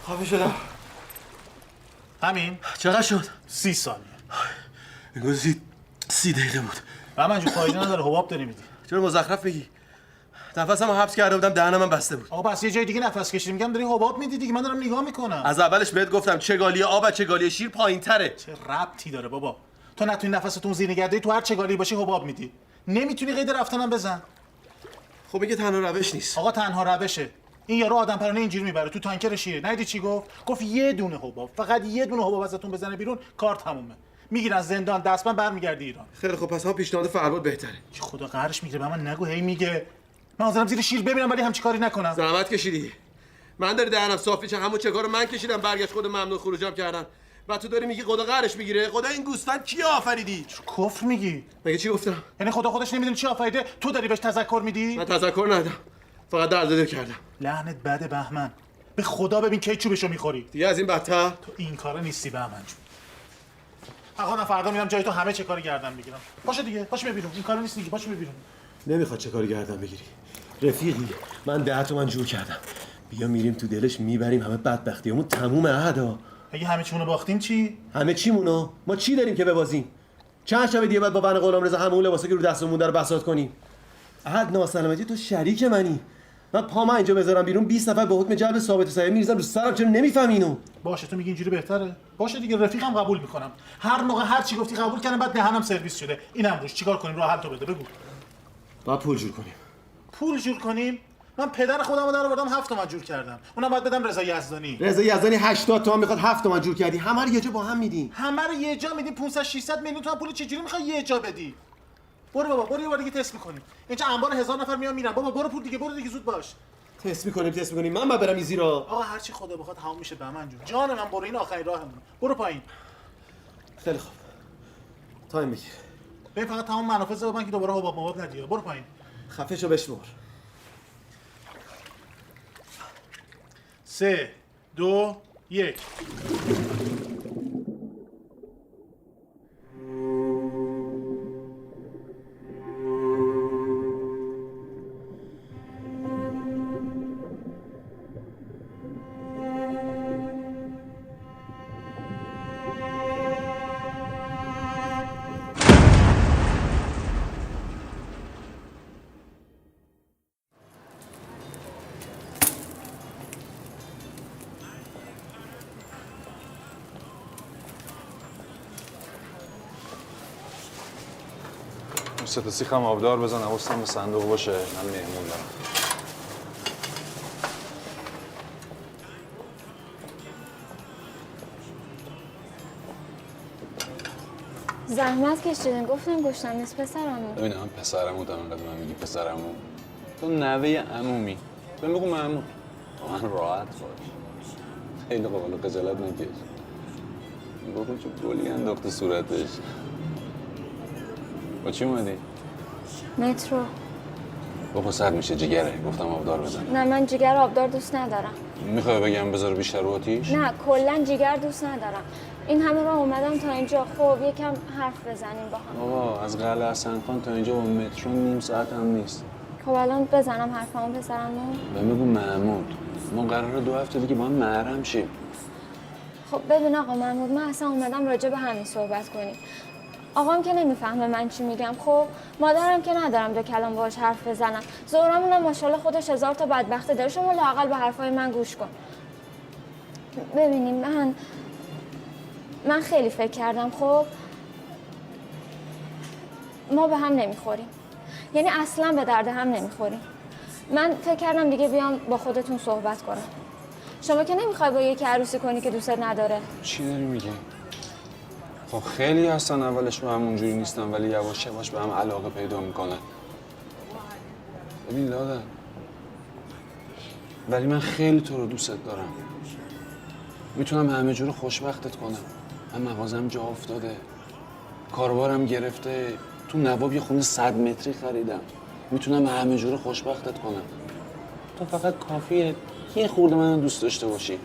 خفه شدم. همین؟ چقدر شد؟ 30 ثانیه. انگار 30 دقیقه بود. من جو فایده نداره، حباب داری میدی. چرا مزخرف میگی؟ نفسمو حبس کرده بودم، دهنم هم بسته بود. آقا بس یه جای دیگه نفس کشیدی، میگم داری حباب میدی دیگه، من دارم نگاه میکنم. از اولش بهت گفتم چه گالی آب و چه گالی شیر پایین‌تره. چه ربطی داره بابا؟ تو نتونی نفستون زیر نگه داری، تو هر چه گالی باشی حباب میدی. نمیتونی قید رفتنم بزن. خب میگه تنها روش نیست. آقا تنها روشه. این یارو آدم پرانه اینجوری میبره تو تانکر شیره. ندیدی چی گفت یه دونه حباب، فقط یه دونه حباب ازتون بزنه بیرون کار تمومه. میگیرن زندان، دستمن برمیگردی ایران. خیلی خب پس هم پیشنهاد فرباد بهتره. که خدا قهرش میگیره، به من نگو هی میگه. من حاضرم زیر شیر ببینم ولی همچی کاری نکنم. زحمت کشیدی. من داری دهنم صاف میشه، همون چه کارو من کشیدم، برگشت خود ممنون خروجم کردن. و تو داری میگی خدا قهرش میگیره؟ خدا این گوسفند کی آفریدی؟ کفر میگی؟ مگه چی گفتم؟ یعنی خدا خودش نمیدونه چی آفریده، تو داری بهش تذکر میدی؟ من تذکر ندادم، فقط دل کردم. لعنت بده بهمن، به خدا ببین کی چوبشو میخوری. دیگه از این بدتر تو این کارا نیستی بهمن جون. آقا من فردا میرم جای تو، همه چه کاری گردن میگیرم. باشه دیگه، باشه ببینم این کارا نیست دیگه، باشه ببینم. نمیخواد چه کاری گردن بگیری. رفیقی، من 10 تومن جور کردم. بیا میریم تو دلش میبریم، همه بدبختیامون تموم عهدا. اگه همه چیمونو باختیم چی؟ همه چیمونو؟ ما چی داریم که ببازیم؟ چند شب دیگه بعد با بن غلامرضا همون لباسا که رو دستمون داره بساط کنیم. عهد ناسلامتی، تو شریک منی. من پام اینجا بذارم بیرون 20 نفر به حکم جلب ثابت سایه میریزن رو سرم، چرا نمیفهمی اینو؟ باشه تو میگی اینجوری بهتره؟ باشه دیگه، رفیقم قبول میکنم. هر موقع هر چی گفتی قبول کردم، بعد دهنم سرویس شده. اینم روش چیکار کنیم؟ راه حل تو بده، بگو. باید پول جور کنیم. پول جور کنیم؟ من پدر خودمو در آوردم 7 تومن جور کردم. اونم باید بدم رضا یزدانی. رضا یزدانی 80 تومن میخواد، 7 تومن جور کردی. همه رو یه جا با هم میدیم. همه رو یه جا میدیم. 500 600 میلیون تومن پول چجوری میخوای یه جا بدی؟ برو بابا، برو یه بار دیگه تست میکنیم. اینجا انبار 1000 نفر میان میرن. بابا برو پول دیگه، برو دیگه زود باش. تست میکنیم. من باید برم این زیرا. آقا هر چی خدا بخواد تمام میشه بهمن جون. جان من برو، این آخرین راهمون. برو پایین. خیلی خوب. تایم بگیر. ببین فقط تمام منافذ رو من که دوباره حباب مواد ندی. برو پایین. خفه شو بشمر. 3 2 1. سه تا سیخم آبدار بزن، حواسم به صندوق باشه، من مهمون دارم. زحمت کشیدین، گفتم گشتم نیست پسرمون. ببین من پسرمو دارم، انقدر من میگی پسرمو. تو نوه عمومی. بهم بگو محمود. من راحت باش. خیلی قابل خجالت نکش. بگو چه گلی انداخته صورتش. با چی اومدی؟ مترو. بابا سرد میشه جگره، گفتم آبدار بزن. نه من جیگر آبدار دوست ندارم. میخوای بگم بذار بیشتر رو آتیش؟ نه کلا جیگر دوست ندارم. این همه راه اومدم تا اینجا، خب یکم حرف بزنیم با هم. بابا از قلعه حسن خان تا اینجا با مترو نیم ساعت هم نیست. خب الان بزنم حرفمو پسرمون. بهم بگو محمود، ما قراره 2 هفته دیگه با هم محرم شیم. خب ببین آقا محمود، من اصلا اومدم راجع به همین صحبت کنیم. آقام که نمیفهمه من چی میگم. خب مادرم که ندارم 2 کلام باهاش حرف بزنم. زهرمونم ماشاءالله خودش 1000 تا بدبخته داره. شما لااقل به حرفای من گوش کن. ببینیم من خیلی فکر کردم. خب ما به هم نمیخوریم، یعنی اصلا به درد هم نمیخوریم. من فکر کردم دیگه بیام با خودتون صحبت کنم. شما که نمیخوای با یکی عروسی کنی که دوست نداره. چی داری میگی؟ خب خیلی هستن اولش به هم اونجوری نیستن، ولی یواش یواش به هم علاقه پیدا میکنن. ببین لادن، ولی من خیلی تو رو دوست دارم. میتونم همه جور خوشبختت کنم. من مغازم جا افتاده، کاروبارم گرفته، تو نواب یه خونه 100 متری خریدم. میتونم همه جور خوشبختت کنم. تو فقط کافیه یه خورده من دوست داشته باشی.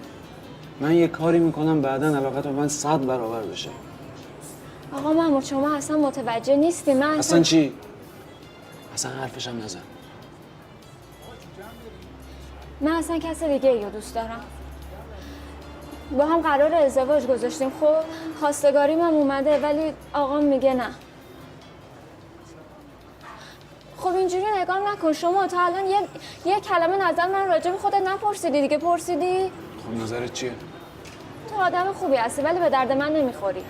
من یه کاری میکنم بعداً علاقت به من 100 برابر بشه. آقا محمود شما اصلا متوجه نیستی. من اصلا چی؟ اصلا حرفشم نزن. من اصلا کس دیگه یا دوست دارم. با هم قرار ازدواج گذاشتیم. خب خواستگاریم هم اومده ولی آقام میگه نه. خب اینجوری نگاه نکن، شما تا الان یه کلمه نظر من راجع به خودت نپرسیدی دیگه. پرسیدی؟ خب نظرت چیه؟ تو آدم خوبی هستی ولی به درد من نمیخوری.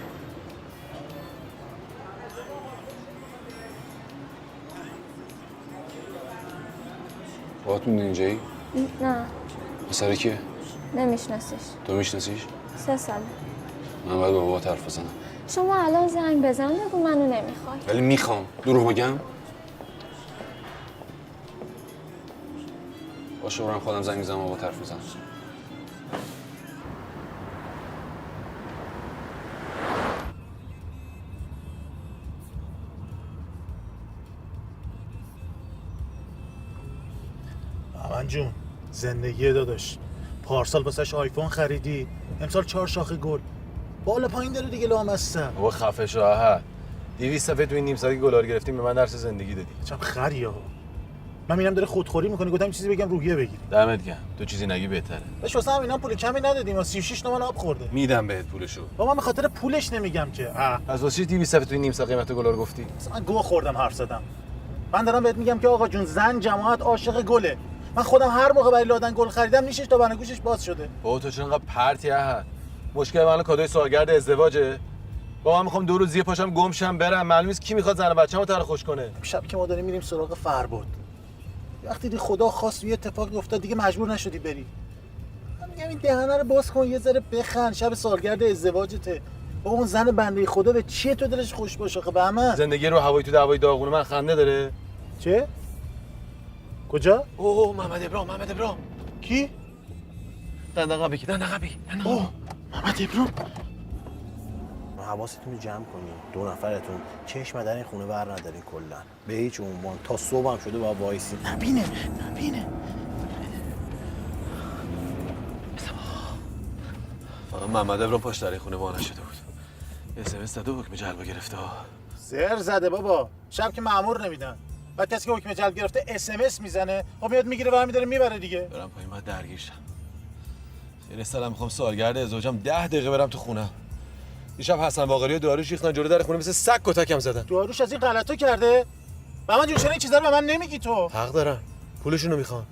باهاتون اینجایی؟ نه پسر کیه؟ نمیشناسیش. تو میشناسیش؟ 3 ساله. من باید با بابات حرف بزنم. شما الان زنگ بزن بگو منو نمیخوای. ولی میخوام. دروغ بگم؟ باشه برم خودم زنگ میزنم و بابات حرف بزنم. من جون زندگی داداش، پارسال واسش آیفون خریدی، امسال 4 شاخه گل، بالا پایین داره دیگه لامصب. بابا خفه شو. ها 200 صفحه تو این نیم ساعتی گلار گرفتیم، به من درس زندگی دادی. چم خری ها. من میرم داره خودخوری میکنه، گفتم چیزی بگم روحیه بگیری. دمت گرم، تو چیزی نگی بهتره. داش واسه اینا پول کمی ندادیم، 36 تومن آب خورده. میدم بهت پولشو. بابا من به خاطر پولش نمیگم که. از واسه چی 200 صفحه تو این نیم ساعت قیمت گلار گفتی؟ من گوه خوردم حرف زدم. من دارم بهت میگم که آقا جون زن جماعت عاشق گله. من خودم هر موقع برای لادن گل خریدم نیشش تا بناگوشش باز شده. بابا تو چرا انقدر پرتی ها؟ مشکل من کادوی سالگرد ازدواجه. بابا من میخوام 2 روز یه پاشم گم شم برم، معلوم نیست کی میخواد زن بچه‌مو تر خوش کنه. شب که ما داریم میریم سراغ فرباد، وقتی دی خدا خواست یه اتفاقی افتاد دیگه مجبور نشدی بری. من میگم این دهنه رو باز کن، یه ذره بخند، شب سالگرد ازدواجته. بابا اون زن بنده خدا به چیه تو دلش خوش باشه؟ خب بهمن زندگی رو هوایی تو دعوای داغونه من خنده داره. چه؟ کجا؟ اوه محمد ابراهیم. کی؟ دندقه بگی. اوه محمد ابراهیم. حواستون رو جمع کنین، 2 نفرتون چشم در این خونه ور ندارین کلا به هیچ عنوان. تا صبح هم شده با وایسی. نبینه. فقط محمد ابراهیم پاش در این خونه وا نشده بود. اس داده حکم جلب گرفته ها. زر زده بابا، شب که مأمور نمیدن. بعد کسی که حکم جلب گرفته اس میزنه، خب میاد میگیره برمی‌داره میبره دیگه. برم پایین بعد درگیر شم. یه سالم میخوام سالگرد ازدواجم 10 دقیقه برم تو خونم. دیشب حسن باقری و داریوش ریختن جلوی در خونه مثل سگ کتکم زدن. داروش از این غلطا کرده؟ و من جون چرا این چیزا رو به من نمیگی تو؟ حق دارن. پولشونو میخوان.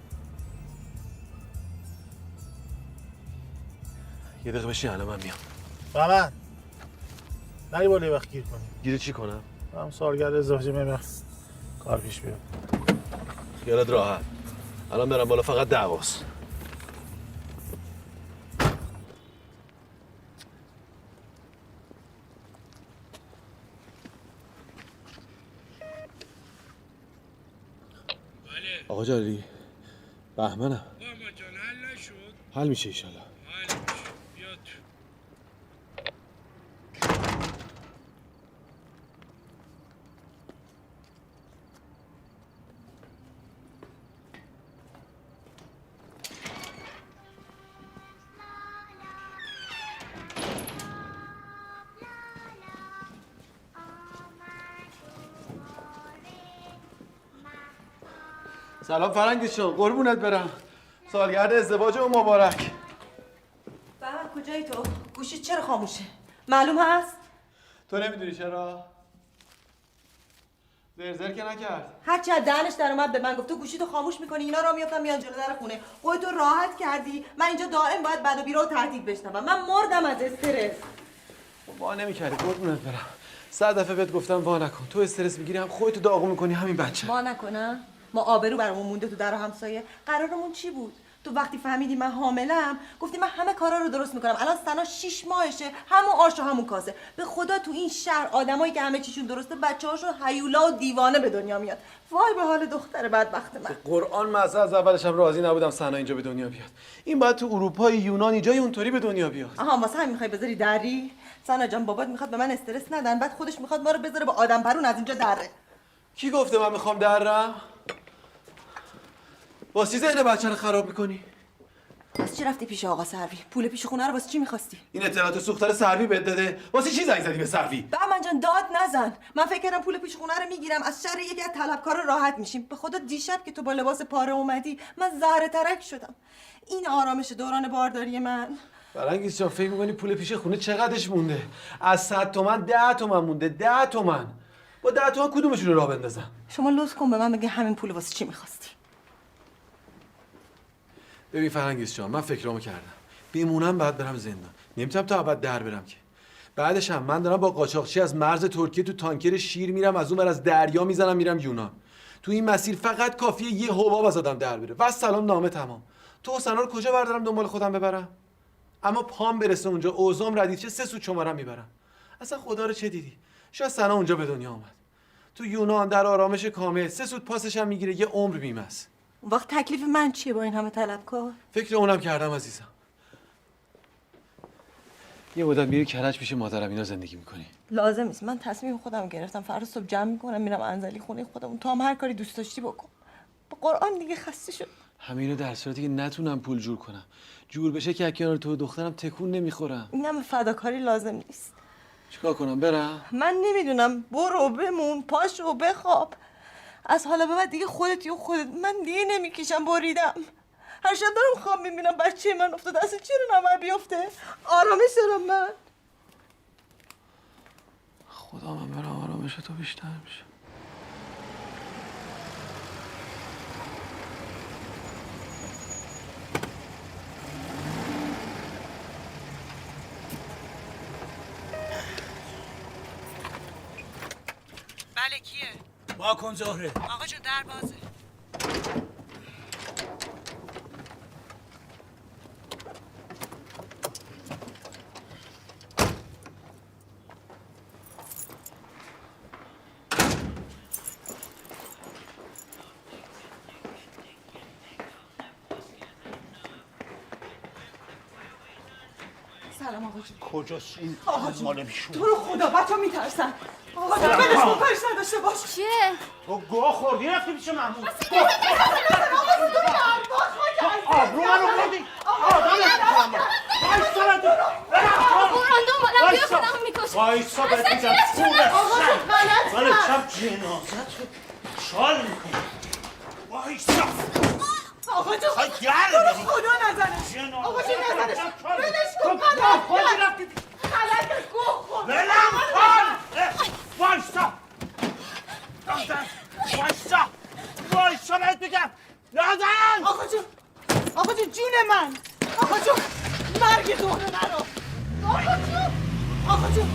یه دقیقه بشین الان من میام. و من نری بالا یه وقت گیر کنی. گیره چی کنم؟ هم سالگرد ازدواج میرم کار پیش بیاد. خیالت راحت. الان برم بالا فقط دعواست. آقا جلالی بهمنم. بابا جان حل نشد؟ حل میشه ایشالله. حل میشه. بیا تو. سلام فرنگیشون، قربونت برم. سالگرد ازدواج و مبارک. بابا کجایی تو؟ گوشیت چرا خاموشه؟ معلوم هست؟ تو نمیدونی چرا؟ زرزر که نکرد. هرچی از دهنش در اومد به من گفت تو گوشیتو خاموش میکنی اینا را میافتن میان جلو در خونه. خودتو راحت کردی. من اینجا دائم باید بد و بیرا و تهدید بشنوم. من مردم از استرس. وا نمیکردی قربونت برم. 100 دفعه بهت گفتم وا نکن. تو استرس میگیری هم خودتو داغون میکنی همین بچه. ما نکنم. ما آبرو برامون مونده تو در و همسایه. قرارمون چی بود؟ تو وقتی فهمیدی من حاملم گفتی من همه کارا رو درست میکنم. الان سنا 6 ماهشه، همون آش و همون کاسه. به خدا تو این شهر آدمایی که همه چیشون درسته بچه‌هاشون هیولا و دیوانه به دنیا میاد. وای به حال دختر بدبخت من. قرآن مزه از اولش هم راضی نبودم سنا اینجا به دنیا بیاد. این باید تو اروپا یونان جای اونطوری به دنیا بیاد. آها واسه همین میخوای بذاری دری؟ سنا جان بابات میخواد به من استرس ندن، بعد خودش میخواد ما رو بذاره با آدم پرون از اینجا دره. کی گفته من میخوام درم؟ واسه ذهن بچه رو خراب میکنی؟ واسه چی رفتی پیش آقا سروی؟ پول پیش خونه رو واسه چی میخواستی؟ این اطلاعات سوختار سروی بهت داده؟ واسه چی زنگ زدی به سروی؟ بهمن جان داد نزن. من فکر کردم پول پیش خونه رو میگیرم از شر یکی از طلبکارا راحت میشیم. به خدا دیشب که تو با لباس پاره اومدی من زهره ترک شدم. این آرامش دوران بارداری من. فرنگیز جان فکر می‌کنی پول پیش خونه چقدرش مونده؟ از 100 تومن 10 تومن مونده. 10 تومن. با 10 تومن کدومشون رو راه بندازم؟ شما لطف کن به من بگه همین پول واسه چی میخواستی؟ ببین فرنگیز جان من فکرامو کردم. بمونم بعد برم زندان. نمیتونم تا ابد در برم که. بعدش هم من دارم با قاچاقچی از مرز ترکیه تو تانکر شیر میرم، از اون ور از دریا میزنم میرم یونان. تو این مسیر فقط کافیه یه حباب از آدم در بره. و سلام نامه تمام. تو حسنا رو کجا بردارم دنبال خودم ببرم؟ اما پام برسه اونجا اوزام ردیف چه 3 سوت شمارم میبرم. اصلا خدا رو چه دیدی؟ شاید سنا اونجا به دنیا اومد. تو یونان در آرامش کامل 3 سوت پاسش هم میگیره یه عمر بیمس. اون وقت تکلیف من چیه با این همه طلبکار؟ فکر اونم کردم عزیزم. یه مدت میری کرج پیش مادرم اینا زندگی میکنی؟ لازم نیست. من تصمیم خودم گرفتم. فردا صبح جمع میکنم میرم انزلی خونه خودمون. تو هم هر کاری دوست داشتی بکن. با قرآن دیگه خسته شد. همینو در صورتی که نتونم پول جور کنم. جور بشه که کنار تو دخترم تکون نمیخورم. این همه فداکاری لازم نیست. چیکار کنم برم؟ من نمیدونم. برو بمون پاشو بخواب. از حالا به بعد دیگه خودتی و خودت. من دیگه نمیکشم بریدم. هر شب دارم خواب میبینم بچه من افتاده اصلا چرا نمر بیفته؟ آرامش دارم من. خدا من برم آرامش تو بیشتر میشه. بله کیه؟ با کن زهره. آقا جون در بازه. سلام آقا جون. کجاست این آقا جون مال بیشون؟ تو رو خدا بچه میترسن. آقا جون بدش کن کارش نداشته باش. چیه؟ تو گوه خوردی رفتی پیش محمود. آبرو منو بردی. آدم نمی‌کنم. وایسا تو. قرآن دنبالم بیا خودمو میکشم. وایسا بهت میگم. آقا جون غلط ولی چپ جنازت رو شال میکنی. وایسا. آقا جون خواهی گرد تو بدی. خدا نزنش. جنازت آقا جون نزنش. بدش تو کن گوه خوردی رفتی. غلط گوه خورد. ولم کن. وایسا. وایسا. وایسا بهت میگم. لازم. آقا جون جون من. آقا جون مرگ دونه نرو. آقا جون.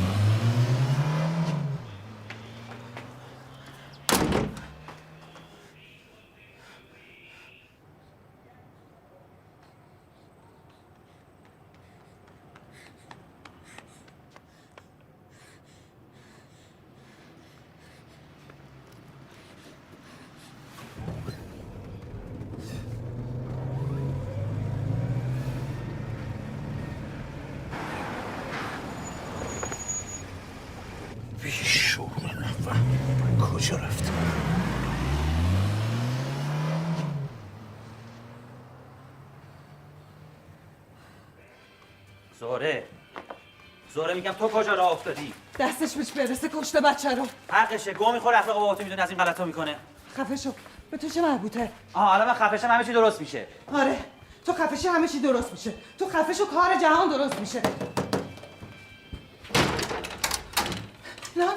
بیشور نفهم کجا رفت. زهره میگم تو کجا راه افتادی؟ دستش بهش برسه کشته بچه رو. حقشه گو میخوره اخلاق باباتو میدونه از این غلطا میکنه. خفه شو. به تو چه مربوطه؟ الان من خفشم همه چی درست میشه. آره تو خفه شو همه چی درست میشه. تو خفه شو کار جهان درست میشه. لانا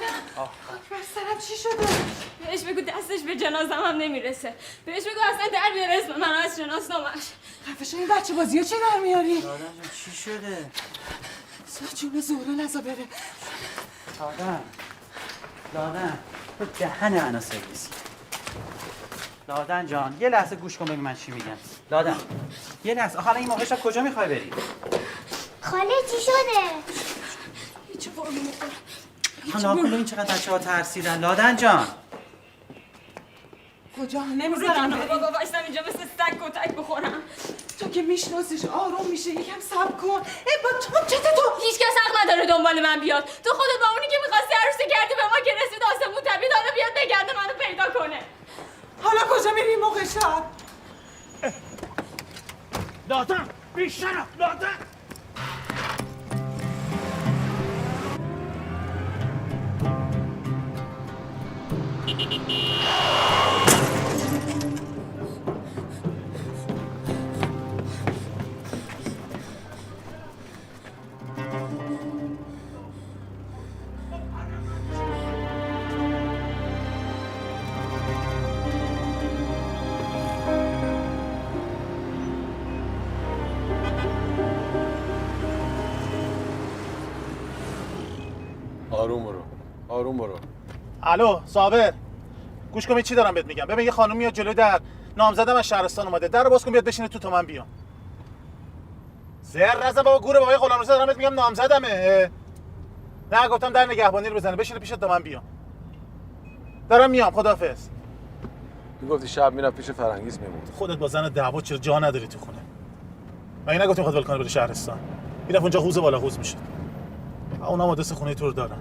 بر سرم چی شده؟ بهش بگو دستش به جنازم هم نمیرسه. بهش بگو اصلا در بیاره اسم من از شناسنامش. خفه شو این بچه بازی ها چه در میاری؟ لادن چی شده؟ جون زهره نزا بره. لادن تو دهن منو سرویسی. لادن جان یه لحظه گوش کن ببین من چی میگم. لادن یه لحظه حالا این موقع شب کجا میخوای بری؟ خاله چی شده؟ هیچ فرمی میخوره. حالا کن این چقدر بچه‌ها ترسیدن. لادن جان کجا نمیذارم بری. بابا وایسم اینجا مثل سگ کتک بخورم. تو که میشناسیش آروم میشه یکم صبر کن. ای با چت تو هیچ کس حق نداره دنبال من بیاد. تو خودت با اونی که می‌خواستی عروسی کردی به ما که رسید آسمون تبید حالا بیاد بگرده منو پیدا کنه. حالا کجا میری موقع شب؟ لادن بیشتر لادن. آروم برو، آروم برو. الو صابر، گوش کن چی دارم بهت میگم. ببین یه خانم میاد جلوی در، نامزدم از شهرستان اومده، در رو باز کن بیاد بشینه تو من بیام. زر نزن بابا، گوره بابا، غلامرضا دارم بهت میگم نامزدمه. نه گفتم در نگهبانی رو بزنه، بشینه پیشت تا من بیام. دارم میام، خداحافظ. گفتی شب میرم پیش فرنگیز میمون. خودت با زن دعوا چرا جا نداری تو خونه؟ مگه نگفتم خود ولکانه بره شهرستان؟ میرفت اونجا خوز بالا خوز میشه. اونم آدرس خونه تو رو دارن.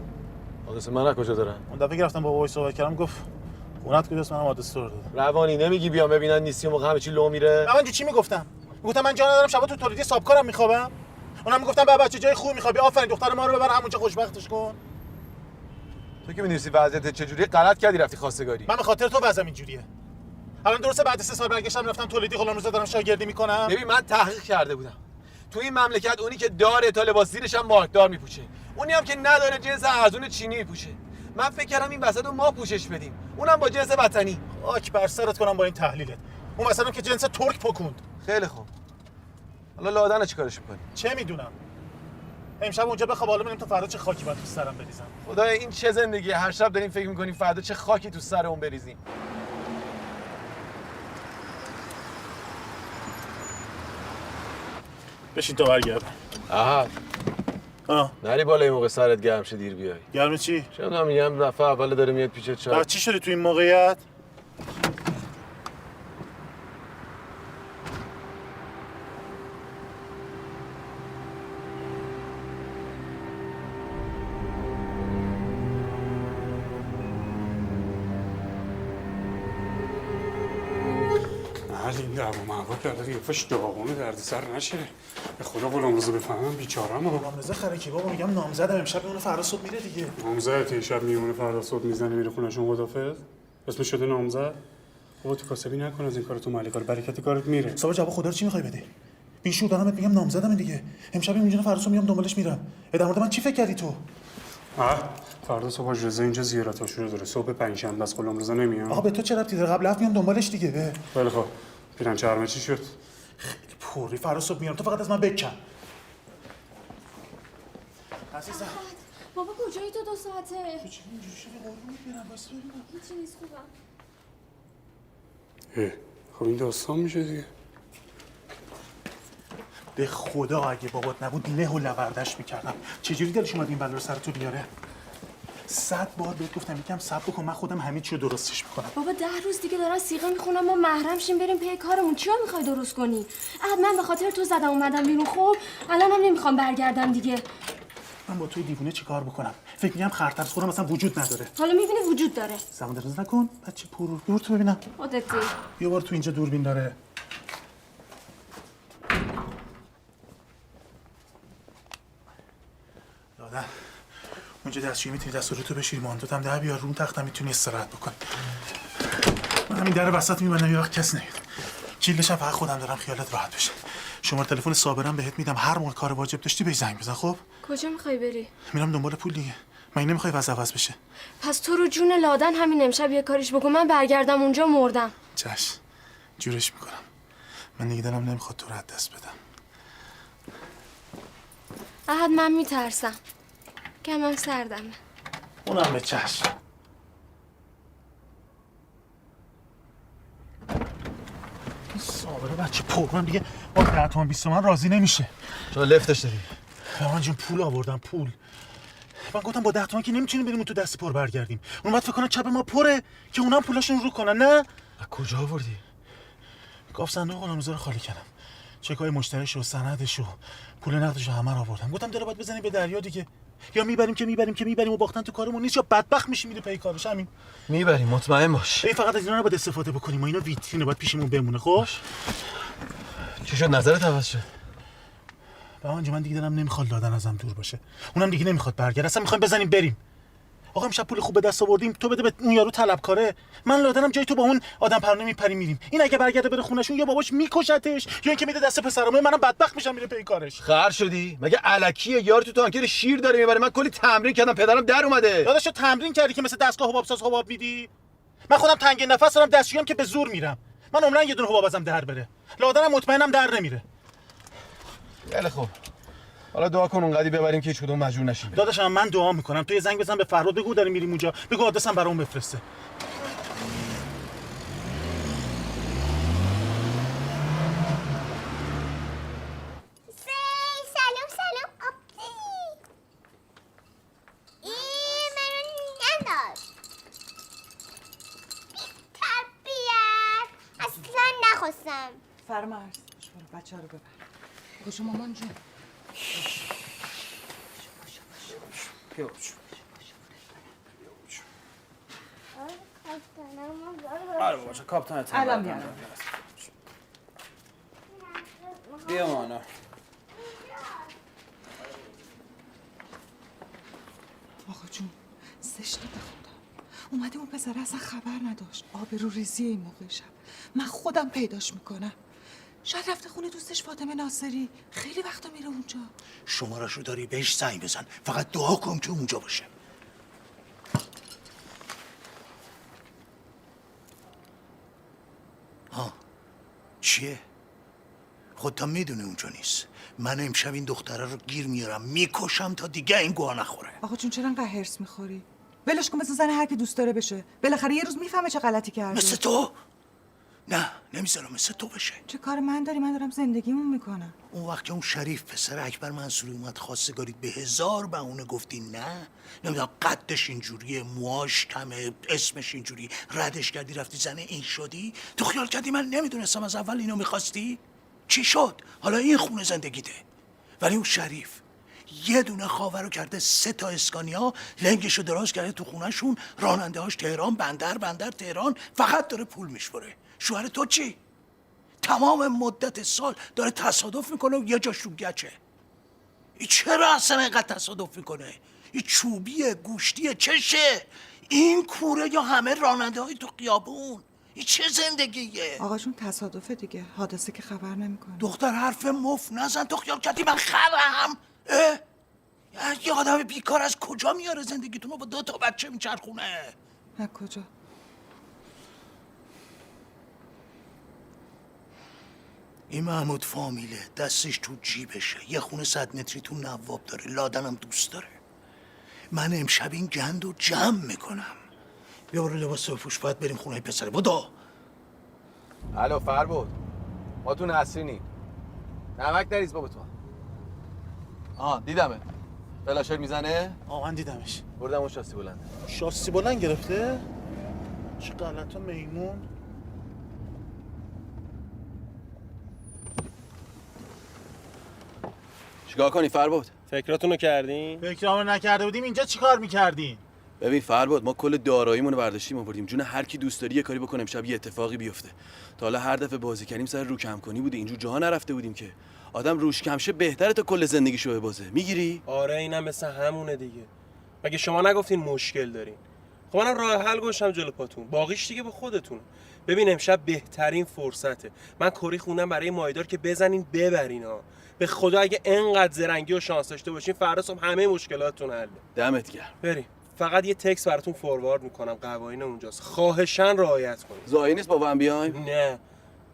آدرس من از کجا دارن؟ اون دفعه که رفتم با بابای صحبت کردم گفت خونت کجاست، منم آدرس تو رو دادم. روانی نمیگی بیام ببینن نیستی و موقع همه چی لو میره؟ من چی میگفتم؟ میگفتم من جا ندارم شبا تو تولیدی سابکارم میخوابم. اونم میگفتم با بچه جای خوب میخوابی، آفرین دختر ما رو ببر همونجا خوشبختش کن. تو که می‌دونی وضعیت چجوریه غلط کردی رفتی خواستگاری. من به خاطر تو وضعم اینجوریه. الان درسته بعد 3 سال برگشتم رفتم تولیدی غلامرضا دارم شاگردی میکنم. ببین من تحقیق کرده بودم. تو این مملکت اونی که داره تا لباس زیرش هم مارکدار میپوشه. اونی هم که نداره جنس ارزون چینی میپوشه. من فکر کردم این وسط رو ما پوشش بدیم. اونم با جنس وطنی. خاک بر سرت کنم با این تحلیلت. اون مثلا که جنس ترک پکوند. خیلی خوب. حالا لادن چیکارش می‌کنی؟ چه میدونم. امشب اونجا بخواب حالا ببینیم تا فردا چه خاکی باید تو سرم بریزم. خدایا این چه زندگیه؟ هر شب داریم فکر می‌کنیم فردا چه خاکی تو سرمون بریزیم. بشین تا برگردم. آها. نری بالا این موقع سرت گرم شه دیر بیای. گرم چی؟ چرا میگم دفعه اول داره میاد پیشت چرا؟ چی شده تو این موقعیت؟ این دعوا معوا کرده دیگه فش داغونه دردسر نشه. به خدا غلامرضا بفهمم بیچاره‌مو. غلامرضا خرکی بابا، میگم نامزدم امشب میونه فردا صبح میره دیگه. نامزد شب میونه فردا صبح میزنه میره خونه‌شون خدافظ. اسمش شده نامزد. بابا تو کاسبی نکن از این کار، تو مالی کار برکت کارت میره. صاحب جواب خدا رو چی میخوای بده؟ بیشور دارم میگم نامزدم دیگه. امشب اینجوری فردا صبح میام دنبالش میرم. در مورد من چی فکر کردی تو؟ فردا صبح رضا اینجا زیارت عاشورا داره. صبح پنجشنبه است غلامرضا نمیاد. آقا به تو چه ربطی داره؟ قبل هفت میام دنبالش دیگه. خیلی خوب. پیرن چرمه چی شد؟ خیلی پوری، فردا صبح میام، تو فقط از من بکن. عزیزم بابا کجایی تو 2 ساعته؟ چی اینجوری شده؟ قربونت برم، واسه ببینم. هیچی نیست، خوبم. خب این داستان میشه دیگه. به خدا اگه بابات نبود نه و لوردش میکردم. چجوری دلش اومد این بلا رو سر تو بیاره؟ 100 بار بهت گفتم یکم صبر بکن، من خودم همه چی رو درستش میکنم. بابا 10 روز دیگه دارن سیغه میخونم، ما محرم شیم بریم پی کارمون. چیا میخوای درست کنی؟ من به خاطر تو زدم اومدم بیرون. خب الانم نمیخوام برگردم دیگه. من با توی دیوونه چی کار بکنم؟ فکر میگم خرطرس خورم اصلا وجود نداره. حالا میبینی وجود داره. زمان دراز نکن بچه پرو، دور تو ببینم. خودتی یه بار تو اینجا دوربین داره. دادن اونجا دستشویی میتونی دست رو تو بشوری، ماندوت هم در بیار، رو تختم میتونی استراحت بکنی. من همین در وسط میبندم یه وقت کس نمیاد. کیلش فقط خودم دارم خیالت راحت بشه. شماره تلفن صابرم بهت میدم، هر موقع کار واجب داشتی بهش زنگ بزن. خب کجا میخوای بری؟ میرم دنبال پول دیگه. من نمیخوای وضع عوض بشه؟ پس تو رو جون لادن همین امشب یه کاریش بکن، من برگردم اونجا مردم. چشم جورش میکنم. من دیگه دلم نمیخواد تو رو از دست بدم. احد من میترسم، کمم سردمه. اونم به چشم. این صابره بچه پرم دیگه با 10 تومن 20 تومن راضی نمیشه. چرا لفتش داری؟ من جون پول آوردم، پول. من گفتم با 10 تومن که نمیتونیم بریم تو دست پر برگردیم. اون بعد فکر کنن چپ ما پره که اونم پولاشون رو کنن. نه از کجا آوردی؟ گفت صندوق غلامرضا رو خالی کردم. چکای مشتریش و سندش و پول نقدش رو همه رو آوردم. گفتم دل باید بزنیم به دریا دیگه. یا میبریم و باختن تو کارمون نیست، یا بدبخت میشیم میره پی کارش. همین. میبریم مطمئن باش. ای فقط از اینا نباید استفاده بکنیم، ما اینا ویترینه، باید پیشمون بمونه. خب چی شد نظرت عوض شد؟ بابا من دیگه دلم نمیخواد لادن ازم دور باشه، اونم دیگه نمیخواد برگرده، اصلا میخوایم بزنیم بریم. آقا امشب پول خوب به دست آوردیم، تو بده به اون یارو طلبکاره، من لادنم جای تو با اون آدم پرونه میپریم میریم. این اگه برگرده بره خونه‌شون یا باباش میکشتش یا اینکه میده دست پسرامه، منم بدبخت میشم میره پی کارش. خر شدی؟ مگه الکیه؟ یار تو تانکر شیر داره میبره. من کلی تمرین کردم پدرم در اومده. داداشو تمرین کردی که مثل دستگاه حبابساز حباب میدی؟ من خودم تنگ نفس دارم، دستشویی که به زور میرم. من عمرن یه دونه حباب ازم در بره. لادنم مطمئنم در نمیره. خیلی خوب. حالا دعا کن اونقدی ببریم که هیچ کدوم مجبور نشیم. داداشم من دعا میکنم تو یه زنگ بزن به فرهاد بگو داریم میریم اونجا، بگو آدرسم برام بفرسته. سلام آبجی. این منو نداد. تربیت اصلا نخواستم. فرمرز بچه رو ببر. خوشو مامان جون. باشه کاپتان الان میارم. بیا مانا. آقا جون زشته به خدا. اومده اون پسره اصلا خبر نداشت. آبرو ریزی این موقع شب. من خودم پیداش میکنم. شاید رفته خونه دوستش فاطمه ناصری. خیلی وقتا میره اونجا. شماره‌شو داری بهش زنگ بزن، فقط دعا کن که اونجا باشه. ها چیه؟ خودتا میدونه اونجا نیست. من امشب این دختره رو گیر میارم میکشم تا دیگه این گوه نخوره. آقا جون چرا انقدر هرس میخوری؟ ولش کن مثل زن هر کی دوست داره بشه. بالاخره یه روز میفهمه چه غلطی کرده. مثل تو؟ نه نمیذارم مثل تو بشه. چه کار من داری؟ من دارم زندگیمون میکنم. اون وقت که اون شریف پسر اکبر منصوری اومد خواستگاریت به 1000 بهونه گفتی نه، نمیدونم قدش اینجوریه، موهاش کمه، اسمش اینجوری، ردش کردی رفتی زن این شدی، تو خیال کردی من نمیدونستم از اول اینو میخواستی؟ چی شد؟ حالا این خونه زندگیته. ولی اون شریف یه دونه خاور رو کرده 3 تا اسکانیا، لنگشو دراز کرده تو خونهشون، راننده هاش تهران، بندر تهران، فقط داره پول میشوره. شوهر تو چی؟ تمام مدت سال داره تصادف میکنه و یه جاش رو گچه. این چرا اصلا اینقدر تصادف میکنه؟ این چوبیه، گوشتیه، چشه؟ این کوره یا همه راننده های تو خیابون؟ این چه زندگیه؟ آقا جون تصادفه دیگه، حادثه که خبر نمیکنه. دختر حرف مفت نزن، تو خیال کردی من خرم؟ یه آدم بیکار از کجا میاره زندگیتون رو با 2 تا بچه میچرخونه؟ از کجا؟ این محمود فامیله، دستش تو جیبشه، یه خونه 100 متری تو نواب داره، لادنم دوست داره. من امشب این گند رو جمع میکنم. بیا برو لباس بپوش، باید بریم خونه پسره. بدو. الو فربود، ما تو نسرینیم. نمک نریز بابا تو. دیدمه. فلاشر میزنه؟ من دیدمش. بردم اون شاسی بلنده. شاسی بلند گرفته؟ چه غلطا میمون. چیکار کنی فربود؟ فکراتونو کردین؟ فکرامو نکرده بودیم اینجا چیکار میکردین؟ ببین فربود، ما کل داراییمونو برداشتیم آوردیم. جون هر کی دوست داری یه کاری بکنه امشب یه اتفاقی بیفته. تا حالا هر دفعه بازی کردیم سر رو کم کنی بوده، اینجور جاها نرفته بودیم که. آدم روش کم شه بهتره تا کل زندگیشو ببازه. میگیری؟ آره اینم مثل همونه دیگه. مگه شما نگفتین مشکل دارین؟ خب منم راه حل گوشم جلو پاتون. باقیش دیگه به خودتون. ببین امشب بهترین فرصته. من کری خوندم برای مایدار که بزنین ببرین ها. به خدا اگه انقدر زرنگی و شانس داشته باشین فردا صبح همه مشکلاتتون حله. دمت گرم. بریم. فقط یه تکست براتون فوروارد میکنم، قوانین اونجاست. خواهشاً رعایت کنید. زایی نیست با هم بیایم؟ نه.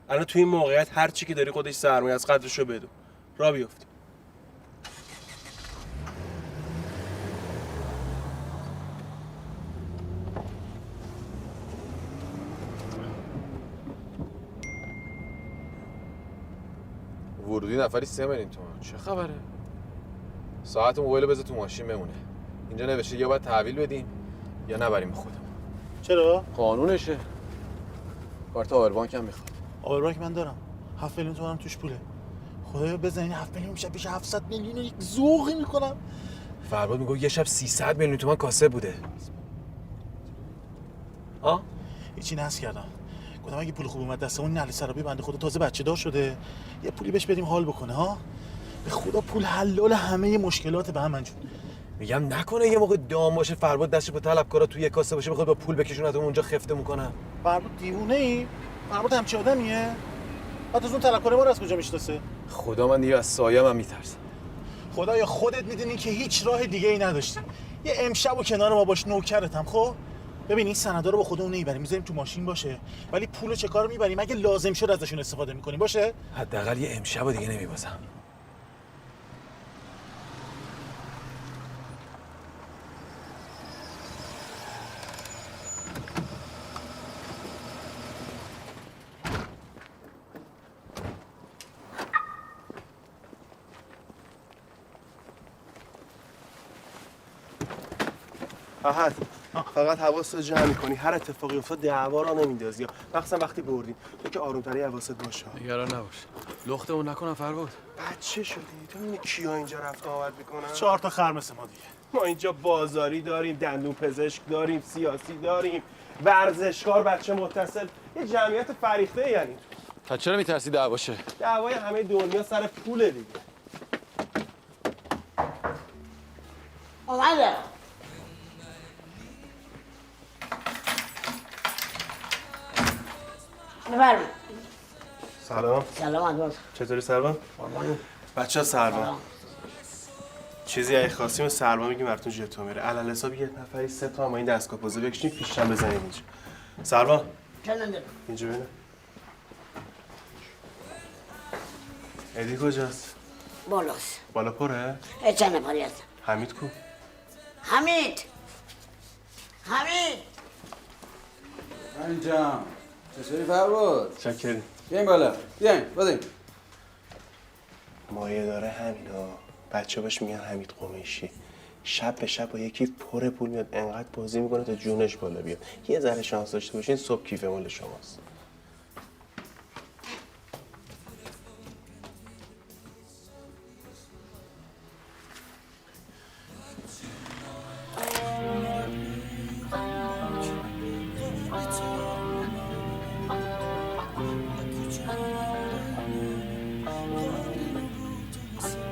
الان تو این موقعیت هر چی که داری خودش سرمایه از قدرشو بدون. را بیفت. ورودی نفری 3 میلیون تومان. چه خبره؟ ساعت موبایل بذار تو ماشین بمونه. اینجا نوشته یا باید تحویل بدیم یا نبریم خودمون. چرا؟ قانونشه. کارت آوربانک هم میخواد. آوربانک من دارم. 7 میلیون تومانم توش پوله. خدایا بزنین 7 میلیون میشه بشه 700 میلیون یک ذوقی میکنم. فرباد میگه یه شب 300 میلیون تومان کاسه بوده. هیچی نحس کردم. گفتم اگه پول خوب اومد دستمون نعلی سرابی بنده خدا تازه بچه دار شده، یه پولی بهش بدیم حال بکنه ها. به خدا پول حلال همه مشکلات به هم جون. میگم نکنه یه موقع دام باشه فرباد دستش با طلبکارا توی کاسه باشه بخواد با پول بکشونتون اونجا خفته میکنه. فرباد دیوونه ای؟ فرباد همچین آدمیه؟ بعد از اون طلبکار ما رو از کجا میشناسه؟ خدا من دیگه از سایه‌ام هم میترسم. خدایا خودت میدونی که هیچ راه دیگه ای نداشتی. یه امشب و کنار ما باش، نوکرتم. خب ببین این سندا رو با خودمون نمیبریم، میذاریم تو ماشین باشه، ولی پولو چه کار میبریم؟ اگه لازم شد ازشون استفاده میکنیم باشه. حداقل یه امشبو دیگه نمیبازم. فقط حواست جمع می‌کنی، هر اتفاقی افتاد دعوا را نمیندازی، مخصوصا وقتی بردیم. تو که آروم‌تری حواست باشه. نگران نباش. لختمون نکنم فربود. بچه شدی؟ تو می‌بینی کیا اینجا رفت آمد می‌کنن؟ 4 تا خر مثل ما دیگه. ما اینجا بازاری داریم، دندون پزشک داریم، سیاسی داریم، ورزشکار، بچه متصل، یه جمعیت فریخته یعنی. تا چرا میترسی دعوا شه؟ دعوای همه دنیا سر پوله دیگه. اومده. بفرمایید. سلام. سلام علیکم. چطوری سلمان؟ بچه سلمان. چیزی اگه خواستیم سلمان میگیم براتون ژتون میره. علل حساب یه نفری 3 تا هم این دستگاه پوزه بکشیم پیشم بزنیم اینجا. سلمان. چندم دارم؟ اینجا ببینم. ادی کجاست؟ بالاست. بالا پره؟ چند نفری هستم. حمید کو؟ حمید. اینجا چطوری فربود؟ چکریم. بیاین بالا. بیاین بدین. مایه داره همینا. بچه باش میگن حمید قمیشی. شب به شب با یکی پر پول میاد انقدر بازی میکنه تا جونش بالا بیاد. یه ذره شانس داشته باشین صبح کیف مال شماست.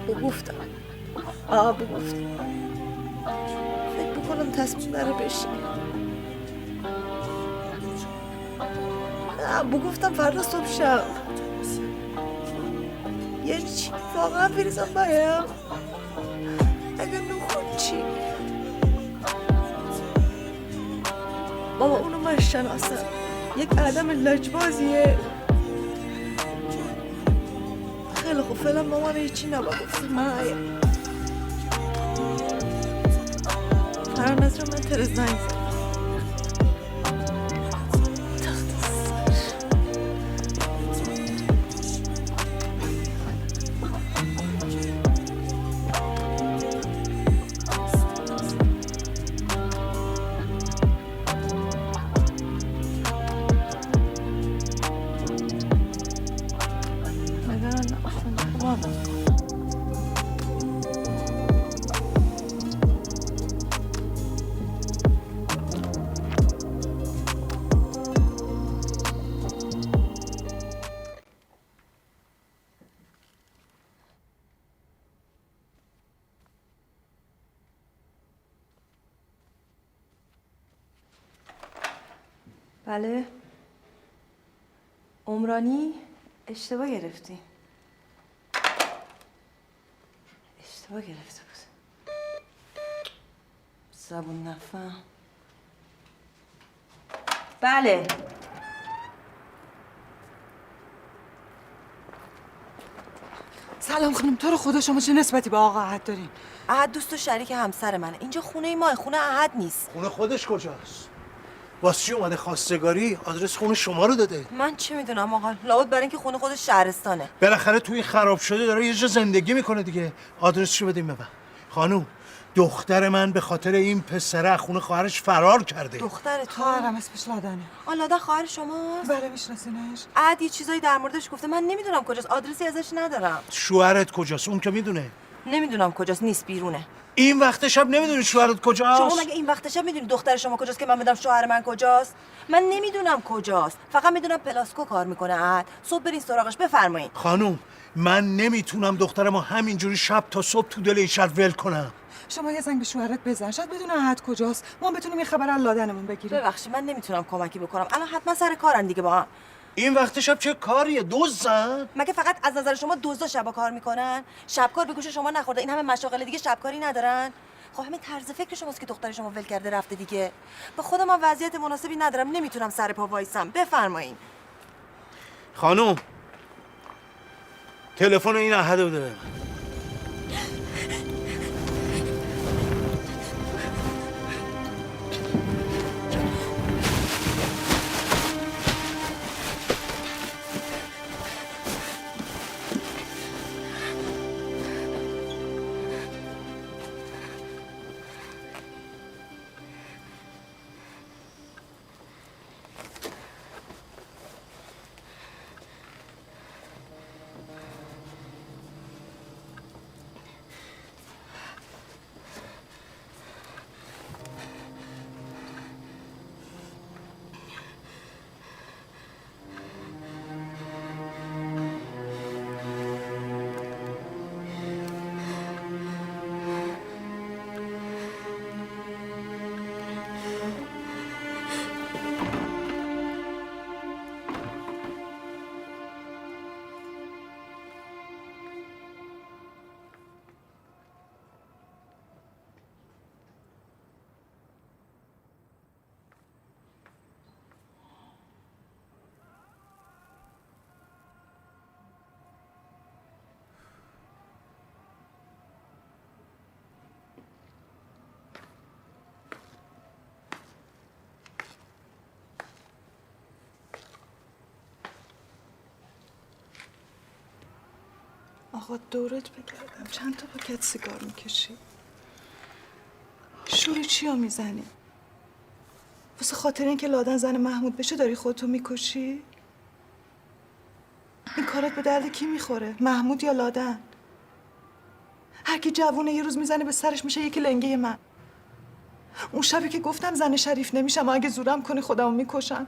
بگفتم فکر بکنم تصمیم داره بشه. بگفتم فردا صبح شب. یعنی چی؟ واقعا بریزم بایم؟ اگه نخون چی؟ بابا اونو من شناسم، یک آدم لجبازیه. خیلی خوب فعلا مامان هیچی نبگفت. من فرار نظر من ترز زنگ زد. بله عمرانی اشتباه گرفتی. اشتباه گرفته بود. زبون نفهم. بله سلام خانم، تو رو خدا شما چه نسبتی به آقا احد دارین؟ احد دوست و شریک همسر منه. اینجا خونه ماه، خونه احد نیست. خونه خودش کجاست؟ واسه چی اومده خواستگاری؟ آدرس خونه شما رو داده. من چه میدونم آقا، لابد برای اینکه خونه خودش شهرستانه. بالاخره توی خراب شده داره یه جا زندگی میکنه دیگه. آدرسشو بدیم به من. خانوم، دختر من به خاطر این پسره از خونه خواهرش فرار کرده. دختر تو؟ خواهرم اسمش لادنه. لادن خواهر شماست؟ بله میشناسینش. احد یه چیزایی در موردش گفته، من نمیدونم کجاست، آدرسی ازش ندارم. شوهرت کجاست؟ اون که میدونه. نمیدونم کجاست، نیست، بیرونه. این وقت شب نمیدونی شوهرت کجاست؟ شما مگه این وقت شب میدونی دختر شما کجاست که من بدم شوهر من کجاست؟ من نمیدونم کجاست، فقط میدونم پلاسکو کار میکنه. احد صبح برین سراغش. بفرمایید. خانوم، من نمیتونم دخترمو همینجوری شب تا صبح تو دل این شهر ول کنم. شما یه زنگ به شوهرت بزن، شاید بدون احد کجاست، ما بتونیم این خبر از لادنمون بگیریم. ببخشید من نمیتونم کمکی بکنم، الان حتما سر کارن دیگه با هم. این وقت شب چه کاریه؟ دزدن؟ مگه فقط از نظر شما دزدا شبا کار میکنن؟ شبکار به گوش شما نخورده؟ این همه مشاغل دیگه شبکاری ندارن؟ خب همین طرز فکر شماست که دختر شما ول کرده رفته دیگه. به خودم من وضعیت مناسبی ندارم، نمیتونم سر پا وایسم. بفرمایید. خانوم، تلفن این احد رو بده به من. آقا دورت بگردم چند تا پاکت سیگار میکشی؟ شور چیا میزنی؟ واسه خاطر اینکه لادن زن محمود بشه داری خودتو میکشی؟ این کارت به درد کی میخوره؟ محمود یا لادن؟ هر کی جوونه یه روز میزنه به سرش میشه یکی لنگه من. اون شبی که گفتم زن شریف نمیشم و اگه زورم کنی خودمو میکشم.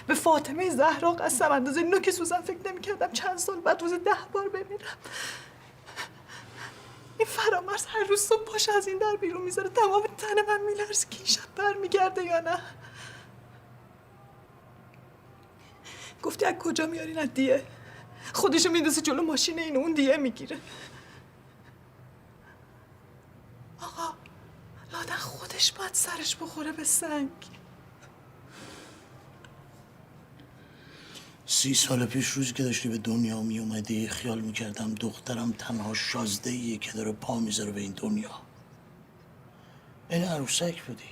به فاطمه زهرا قسم اندازه نوک سوزن فکر نمیکردم چند سال بعد روز 10 بار بمیرم. این فرامرز هر روز صبح پاش از این در بیرون میذاره تمام تن من میلرزه که این شب برمیگرده یا نه. گفتی از کجا میارین؟ از دیه. خودشو میندازه جلو ماشین این اون دیه میگیره. آقا لادن خودش باید سرش بخوره به سنگ. 30 سال پیش روزی که داشتی به دنیا می اومدی خیال میکردم دخترم تنها شازده‌ایه که داره پا میذاره به این دنیا. این عروسک بودی.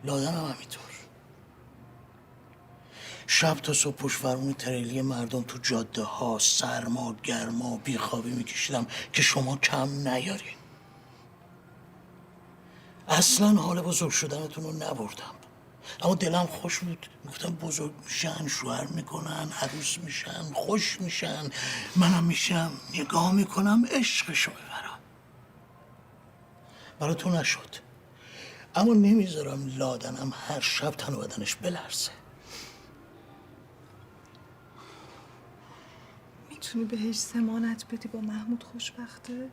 لادن هم همینطور. شب تا صبح پشت فرمون تریلی مردم تو جاده ها سرما گرما بیخوابی میکشیدم که شما کم نیارین. اصلا حال بزرگ شدنتون رو نبردم، اما دلم خوش بود. گفتم بزرگ میشن، شوهر میکنن، عروس میشن، خوش میشن، منم میشم نگاه میکنم عشقشو ببرم. براتون نشد، اما نمیذارم لادنم هر شب تن و بدنش بلرزه. میتونی بهش ضمانت بدی با محمود خوشبخته؟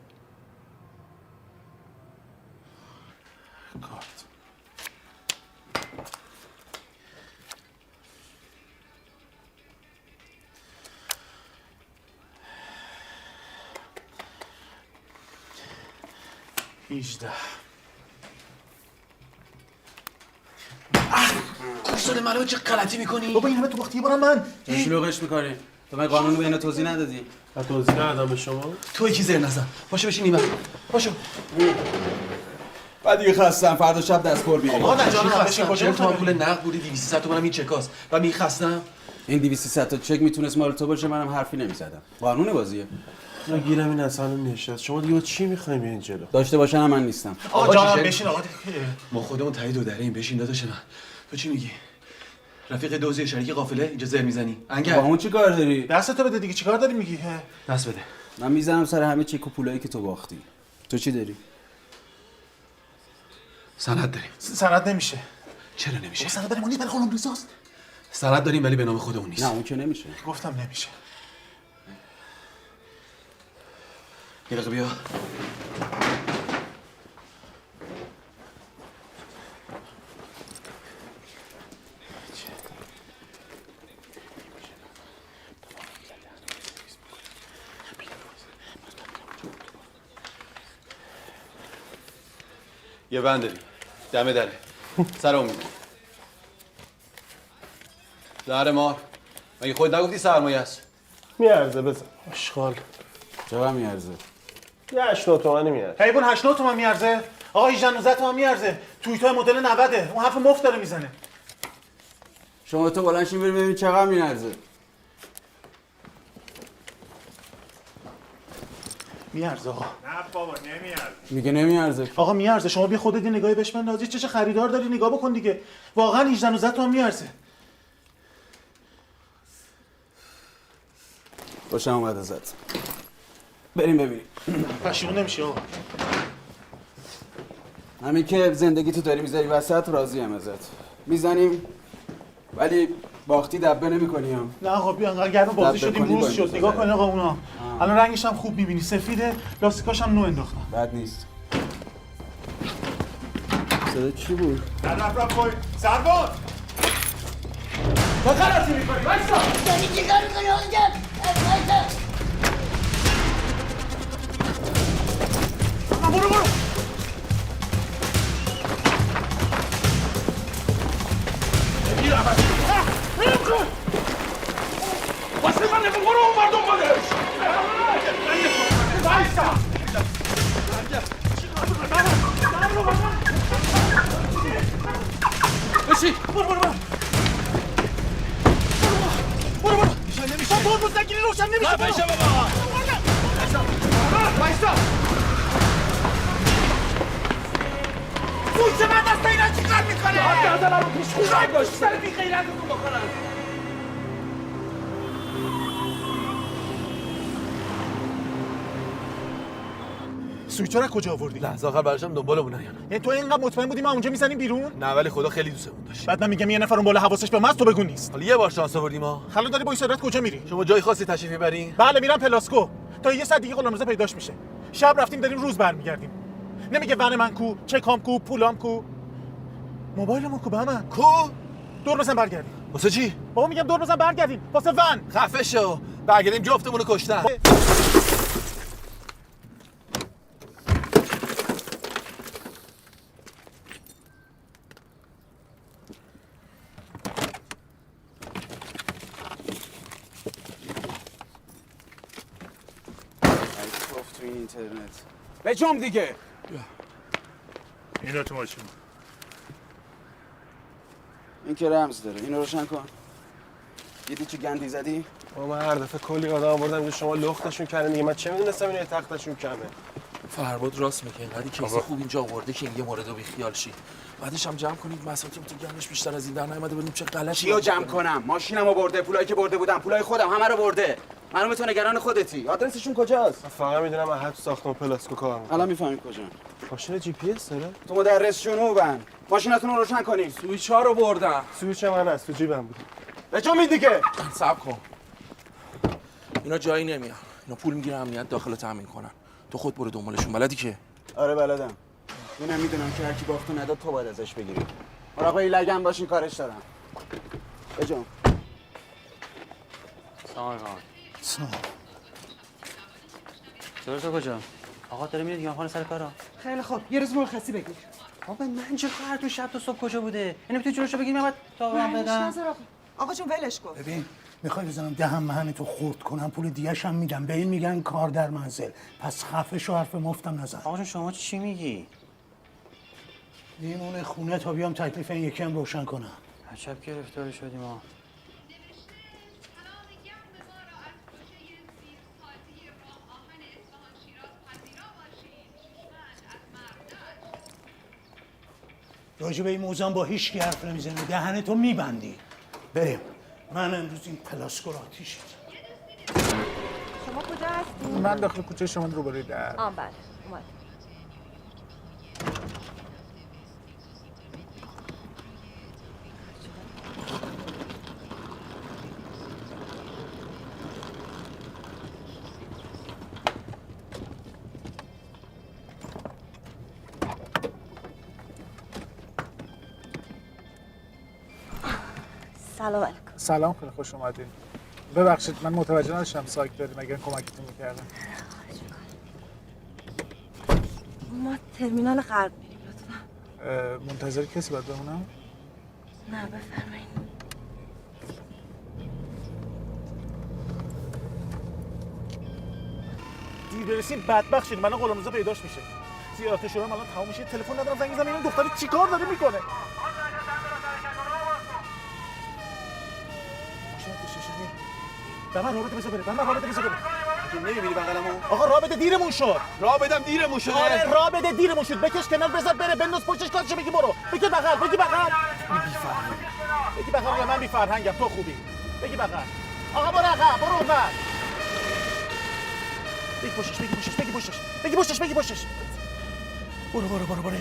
کارت 18 استاد معلومه چه غلطی میکنی؟ بابا این همه تو وقتی برم من چه شلوغش میکنی؟ تو من قانونو به اینا توضیح ندادی؟ من توضیح ندادم به شما؟ تو یکی زر نزن. پاشو بشین اینور. پاشو. بعد دیگه خستم فردا شب دستپر بیاریم. آقا نجانم بشین. کجا تو پول نقد بودی 200 تومنم این چکاست و میخستم. این 200 تا چک میتونست مال تو باشه، منم حرفی نمیزدم. قانون بازیه. من گیرم این اصلا نشست. شما دیگه چی میخوایم بیاین جلو؟ داشته باشن من نیستم. آقا جانم بشین. آقا ما خودمون تایید دو دریم. بشین داداش من. تو چی میگی؟ رفیق دوزی شریک قافله اینجا زر میزنی؟ انگل. با همون چی کار داری؟ دستتو بده دیگه، چیکار داری میگی؟ دست بده. من میزنم سر همه چک و پولایی که تو باختی. تو چی داری؟ سند داریم. سند نمیشه. چرا نمیشه؟ سند داریم اونی برای خانم ریزاست. سند داریم ولی به نام خودمون نیست. نه اون که نمیشه. گفتم نمیشه. یه دقیقه بیا. یه بند داریم دم دره سر اون میدیم زهر مار. مگه خود نگفتی سرمایه است؟ میارزه بزن اشغال. چقدر میارزه؟ یه 80 تومانی میارزه. حیوان 80 تومن میارزه. آقا 18 19 تومن میارزه. توییتای مدل 90 اون حرف مفت داره میزنه. شما تو بلند شین بریم ببین چقدر میارزه. میارزه آقا. نه بابا نمیارزه. میگه نمیارزه. آقا میارزه. شما بیا خودت نگاهی بهش بندازی. چه خریدار داری نگاه بکن دیگه. واقعا 18 19 تومن میارزه. خوشم اومد ازت. بریم ببینیم. پشیمون نمیشه آقا. همین که زندگی تو داری میذاری وسط راضی ام ازت. میزنیم ولی باختی دبه نمی‌کنی هم. نه آقا بیا انقدر گرم بازی دبه شدیم کنی روز با شد. این نگاه بزنه. کن آقا اونا. الان رنگش هم خوب می‌بینی سفیده. لاستیکاش هم نو انداختم. بد نیست. صدا چی بود؟ رفت پای سرباز. با غلطی می‌کنی. وایسا. داری چیکار می‌کنی آقا جان؟ وایسا. برو. واسه من برو اون مردم بادش. وایسا. بشی. برو. برو. نمیشه. برو نگیری روشن نمیشه. بابا. وایسا سوچه من دست اینا چی کار میکنه؟ حد نزدم رو پیش خوشای باش سر بی غیرتتون بکنم سویچو رو کجا آوردی؟ لحظه آخر براشم دنبالمون نیان. یعنی تو اینقدر مطمئن بودی ما اونجا میزنیم بیرون؟ نه ولی خدا خیلی دوستمون داشت. بعد من میگم یه نفر اون بالا حواسش به من تو بگو نیست. حالا یه بار شانس آوردیم ما. حالا داری با این سرعت کجا میری؟ شما جای خاصی تشریف میبرین؟ بله میرم پلاسکو. تا یه ساعت دیگه غلامرضا پیداش میشه. شب رفتیم داریم روز برمیگردیم. نمیگه ون من کو، چکام کو، پولام کو. موبایلمون کو بهمن. کو؟ دور بزن برگردیم. واسه چی؟ بابا میگم دور بزن برگردیم. واسه ون. خفه شو. برگردیم جفتمون رو کشتن. تو این اینترنت بجام دیگه. اینا تو ماشین. این که رمز داره، اینو روشن کن. دیدی چه گندی زدی؟ من هر دفعه کلی آدم آوردم اینجا شما لختشون کردین دیگه. من چه میدونستم اینا تختشون کمه. فرباد راست میگه. اینقدر کیسه خوب اینجا آورده که یه مورد رو بیخیال شی. بعدش هم جمع کنید مساکیم تو گمش بیشتر از این در نیومده ببینیم چه غلطی. چیو جمع کنم؟ ماشینمو برده، پولایی که برده بودم، پولای خودم همه رو برده. معلومه تو نگران خودتی. آدرسشون کجاست؟ من فقط میدونم احد تو ساختمان پلاسکو کار میکنه. الان میفهمیم کجا. ماشین جی پی اس داره؟ تو مدرس جنوبن. ماشینتون رو روشن کنید. سویچ‌ها رو بردم. سویچ من هست تو جیبم بود. بجام این دیگه. صبر کن. اینا جایی نمیان. اینا پول میگیرن امنیت داخل تامین کنن. تو خود برو دنبالشون. بلدی که؟ آره بلدم. اینم میدونم که هر کی باختو نداد تو باید ازش بگیری. مراقب این لگن باشین کارش دارم. بجام. سلام علیکم. سلام. چرا تو کجا؟ آقا داره میره دیگه خانه سر کارا. خیلی خوب یه روز مرخصی بگیر. بابا من چه کار تو شب تا صبح کجا بوده؟ یعنی میتونی جلوشو بگیری من بعد تا من بدم. آقا جون ولش کن. ببین میخوای بزنم دهم مهن تو خورد کنم پول دیگه‌ش هم میدم. به این میگن کار در منزل. پس خفه شو حرف مفتم نزن. آقا جون شما چی میگی؟ میمونه خونه تا بیام تکلیف این یکی هم روشن کنم. عجب گرفتاری شدیم ما. راجع به این موضوع با هیچ کی حرف نمیزنی. دهن تو میبندی. بریم. من امروز این پلاسکو رو آتیش میزنم. شما کجا هستی؟ من داخل کوچه شما روبروی در. بله اومد. سلام علیکم. سلام خیلی خوش اومدین. ببخشید من متوجه نداشتم سایت داریم اگر کمکتون می‌کردم. ما ترمینال غرب میریم لطفا. منتظر کسی باید بمونم؟ نه بفرمایید. دیر برسیم بدبخت شدیم. الان غلامرضا پیداش میشه. زیارت شورام الان تموم میشه. تلفن ندارم زنگ بزنم این دختر چیکار داره میکنه؟ من رابطه بذار بره. من رابطه بذار بره. تو نمیبینی بغلمو؟ آقا رابطه دیرمون شد. راه بدم دیرمون شده. آره رابطه دیرمون شد. بکش کنار بذار بره. بنداز پشتش کارشو بگی برو. بگی بغل. بگی بغل. بگی بغل. یا من بی فرهنگم تو خوبی. بگی بغل. آقا برو عقب. برو اونور. بگی پشتش. بگی پشتش. بگی پشتش. بگی پشتش. بگی پشتش. برو ایول.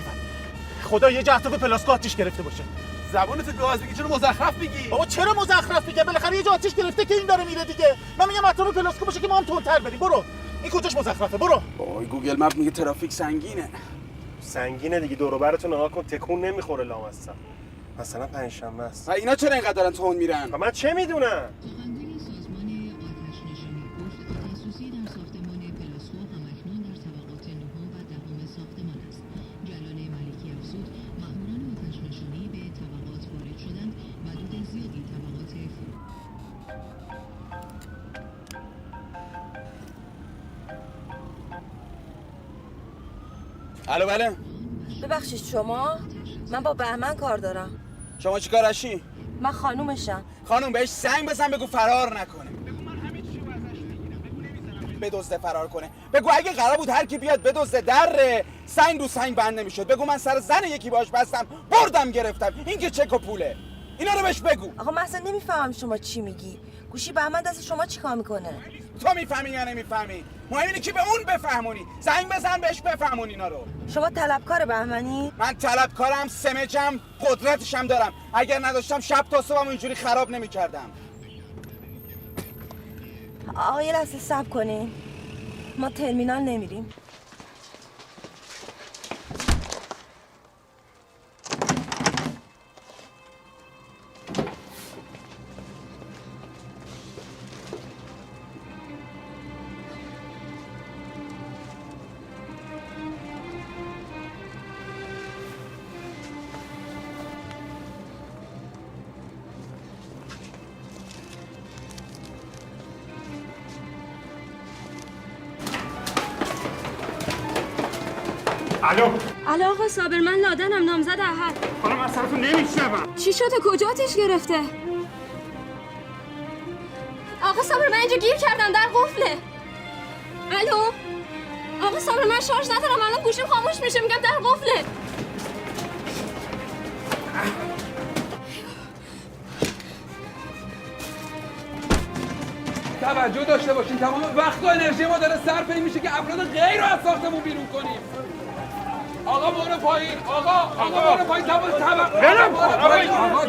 خدا یه جهت تو پلاسکو آتیش گرفته باشه. زبانت گاز میگی چرا مزخرف میگی؟ بابا چرا مزخرف میگه؟ بالاخره یه جا آتیش گرفته که این داره میره دیگه. من میگم اطراف پلاسکو باشه که ما هم تندتر بریم. برو. این کجاش مزخرفه؟ برو. وای گوگل مپ میگه ترافیک سنگینه. سنگینه دیگه. دور و برتون نگاه کن تکون نمیخوره لامصب. مثلا پنجشنبه است. اینا چرا اینقدر دارن تون میرن؟ من چه میدونم؟ الو بله. ببخشید شما؟ من با بهمن کار دارم. شما چی کار هستی؟ من خانومشم. خانم بهش سنگ بزن بگو فرار نکنه. بدزده فرار کنه. بگو اگه قرار بود هر کی بیاد بدزده در سنگ رو سنگ بند نمیشد. بگو من سر زن یکی باش بستم بردم گرفتم. این که چک و پوله. اینا رو بهش بگو. آقا من اصلا نمیفهمم شما چی میگی. گوشی بهمن دست شما چیکار میکنه؟ تو میفهمی یا نمیفهمی؟ مهم اینه که به اون بفهمونی. زنگ بزن بهش بفهمون اینا رو. شما طلبکار بهمنی؟ من طلبکارم، سمجم، قدرتشم دارم. اگر نداشتم شب تا صبحم اینجوری خراب نمی‌کردم. آقا یه لحظه صبر کنین. ما ترمینال نمیریم. الو آقا صابر، من لادنم، نامزد احد. خانم من سرتون نمیشنوم. چی شده؟ کجا آتیش گرفته؟ آقا صابر من اینجا گیر کردم، در قفله. الو آقا صابر، من شارژ ندارم، الان گوشیم خاموش میشه، میگم در قفله. توجه داشته باشین تمام وقت و انرژی ما داره صرف این میشه که افراد غیر رو از ساختمون بیرون کنیم. آقا برو پایین. آقا برو پایین. برم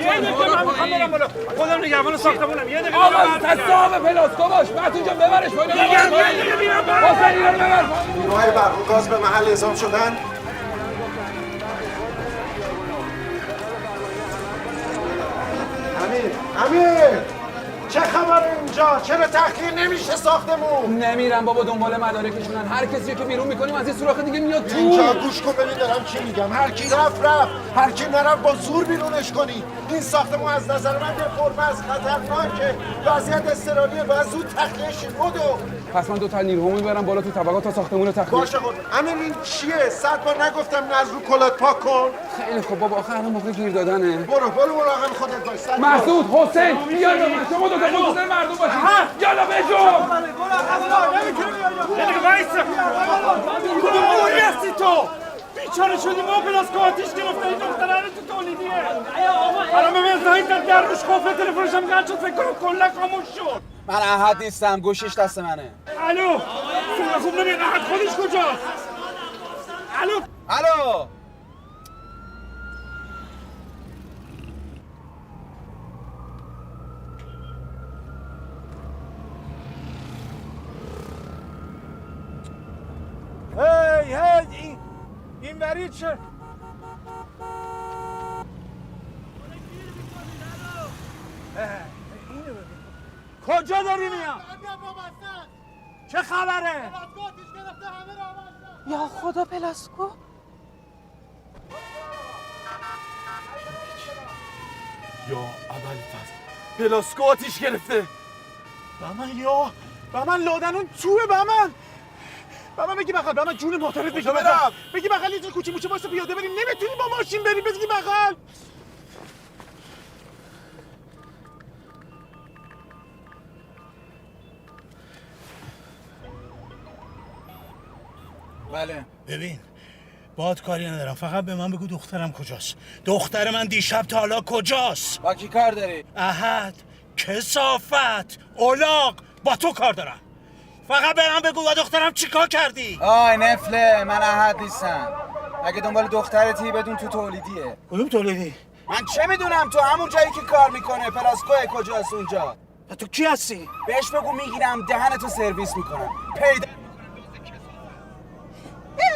یه دقیقه من برم بالا. خودم نگهبان ساختمونم. یه دقیقه آقا تصاحب پلاسکو باش. متون جان ببرش پایین. حسین اینا رو ببر. نیروهای برق و گاز به محل اعزام شدن. امیر چه خبره اینجا؟ چرا تأخیر نمیشه ساختمون؟ نمیرم بابا دنبال مدارکشونن. هر کسی که بیرون میکنیم از این سوراخ دیگه میاد تو. اینجا گوش کن ببین دارم چی میگم. هر کی رفت هر کی نرفت با زور بیرونش کنی. این ساختمون از نظر من پرمرز خطرناکه. وضعیت اضطراریه و زود تخلیه شیم. بدو. پس من 2 تا نیروها میبرم بالا تو طبقات تا ساختمون رو تخلیه. باشه خود. امیر این چیه؟ 100 بار نگفتم از رو کلات پاک کن. خیلی خب بابا آخه الان موقع گیر دادنه. برو مراقب خودت باش. مسعود حسین بیا شما 2 تا خودتون مردم باشید. یالا بجو. کدوم هستی تو؟ بیچاره شدی ما پلاسکو آتیش گرفته. این دختره رو تو تولیدیه. الان به من زنگ زد در روش قفل تلفنش هم قطع شد. فکر کنم کلا خاموش شد. من احد نیستم. گوشیش دست منه. الو صدا خوب نمیاد. احد خودش کجاست؟ الو هی این وری چه؟ کجا داری میام؟ چه خبره؟ یا خدا پلاسکو. یا ابوالفضل پلاسکو آتیش گرفته. بهمن لادنون توه. بهمن بگی بغل. بهمن جون محترمت بگی بغل. بگی بغل یه کوچه موچه واسه پیاده بریم. نمیتونی با ماشین بریم. بگی بغل. بله ببین باهات کاری ندارم. فقط به من بگو دخترم کجاست. دختر من دیشب تا حالا کجاست؟ با کی کار داری؟ احد، کثافت، اولاغ، با تو کار دارم. فقط به من بگو با دخترم چیکار کردی؟ آی نفله من احد نیستم. اگه دنبال دخترتی بدون تو تولیدیه. کدوم تولیدی؟ من چه میدونم تو همون جایی که کار میکنه. پلاسکوه کجاست اونجا؟ تو کی هستی؟ بهش بگو میگیرم دهنتو سرویس میکنم. پیدا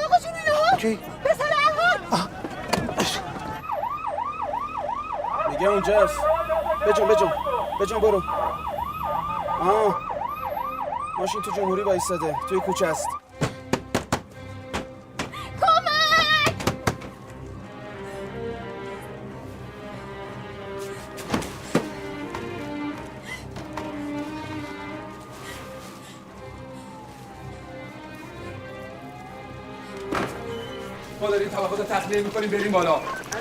آقا جون اینو کی؟ پسر احد میگه اونجاست. بجون برو. ماشین تو جمهوری وایستاده. توی کوچه است. ما داریم طبقات تخلیه میکنیم بریم بالا.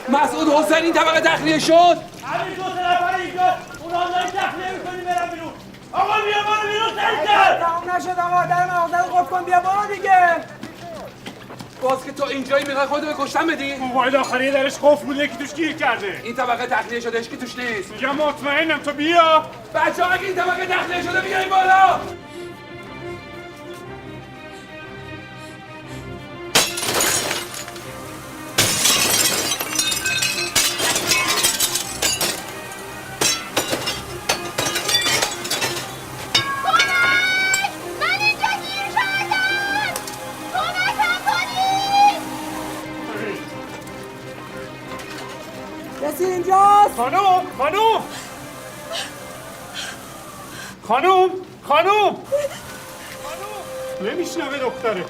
مسعود حسین این طبقه تخلیه شد. همین 2 تا نفر اینجا. اونا دارن تخلیه میکنیم برم بیرون. آقا بیا برو بیرون. سریع نشد آقا، در مغازه رو قفل کن، بیا برو دیگه. باز که تو اینجایی میخوای خودتو به کشتن بدی؟ موبایل آخری درش قفل بوده، یکی توش گیر کرده. این طبقه تخلیه شده، هیچکی توش نیست. میگم مطمئنم، تو بیا. بچه‌ها اگه این طبقه تخلیه شده بیاین بالا. کسی اینجاست؟ خانوم نمیشنوه دختره،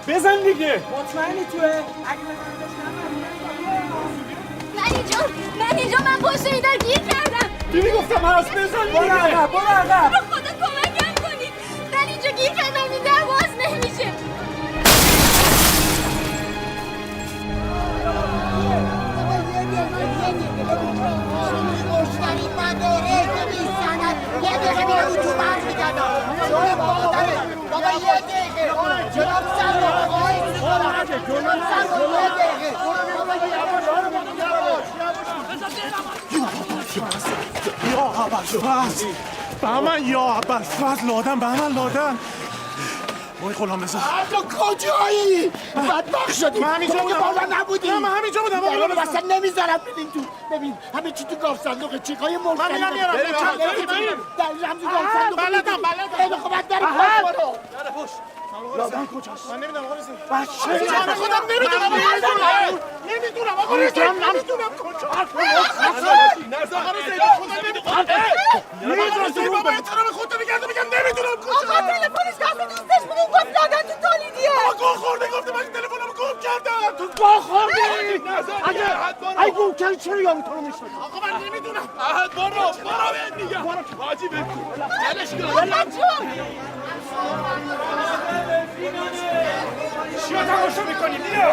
بزن دیگه. مطمئنی توه؟ من اینجا من پشت این در گیر کردم. دیدی گفتم هست، بزن دیگه. برو عقب. به خدا کمکم کنید، من اینجا گیر کردم، این در باز نمیشه. مشتری نداره میزند، یه دقیقه میره رو تو برمیگردم. بابا یه دقیقه جناب سر آقای جناب سر یه دقیقه یا ابوالفضل بهمن، یا ابوالفضل لادن، بهمن لادن. وای غلام رضا تو کجایی؟ بدبخت شدی. من همینجا بودم. بالا نبودی. من همینجا بودم. درون واسه نمیذارم ببین تو. ببین همه چی تو گاف صندوقه، چیکای مشتری. من میرم میارم. در رمز گاف صندوق. بلدم. خیلی خوب در پاس برو. لادن کجاست؟ من نمیدونم آقا رضا. بچه جان خودم نمیدونم آقا رضا، نمیدونم کجا. بابا احترام خودت میگرده، میگم نمیدونم کجا. آقا تلفنش دست دوستش بود، اون گفت لادن تو تولیدیه. گوه خورده، گفته من تلفنمو گم کردم. تو گوه خوردی؟ اگه گم کردی چرا یارو تو رو میشنی؟ آقا من نمیدونم. برو بهت میگم. حاجی بگو. ولش کن. چیا تماشا میکنی؟ بیا.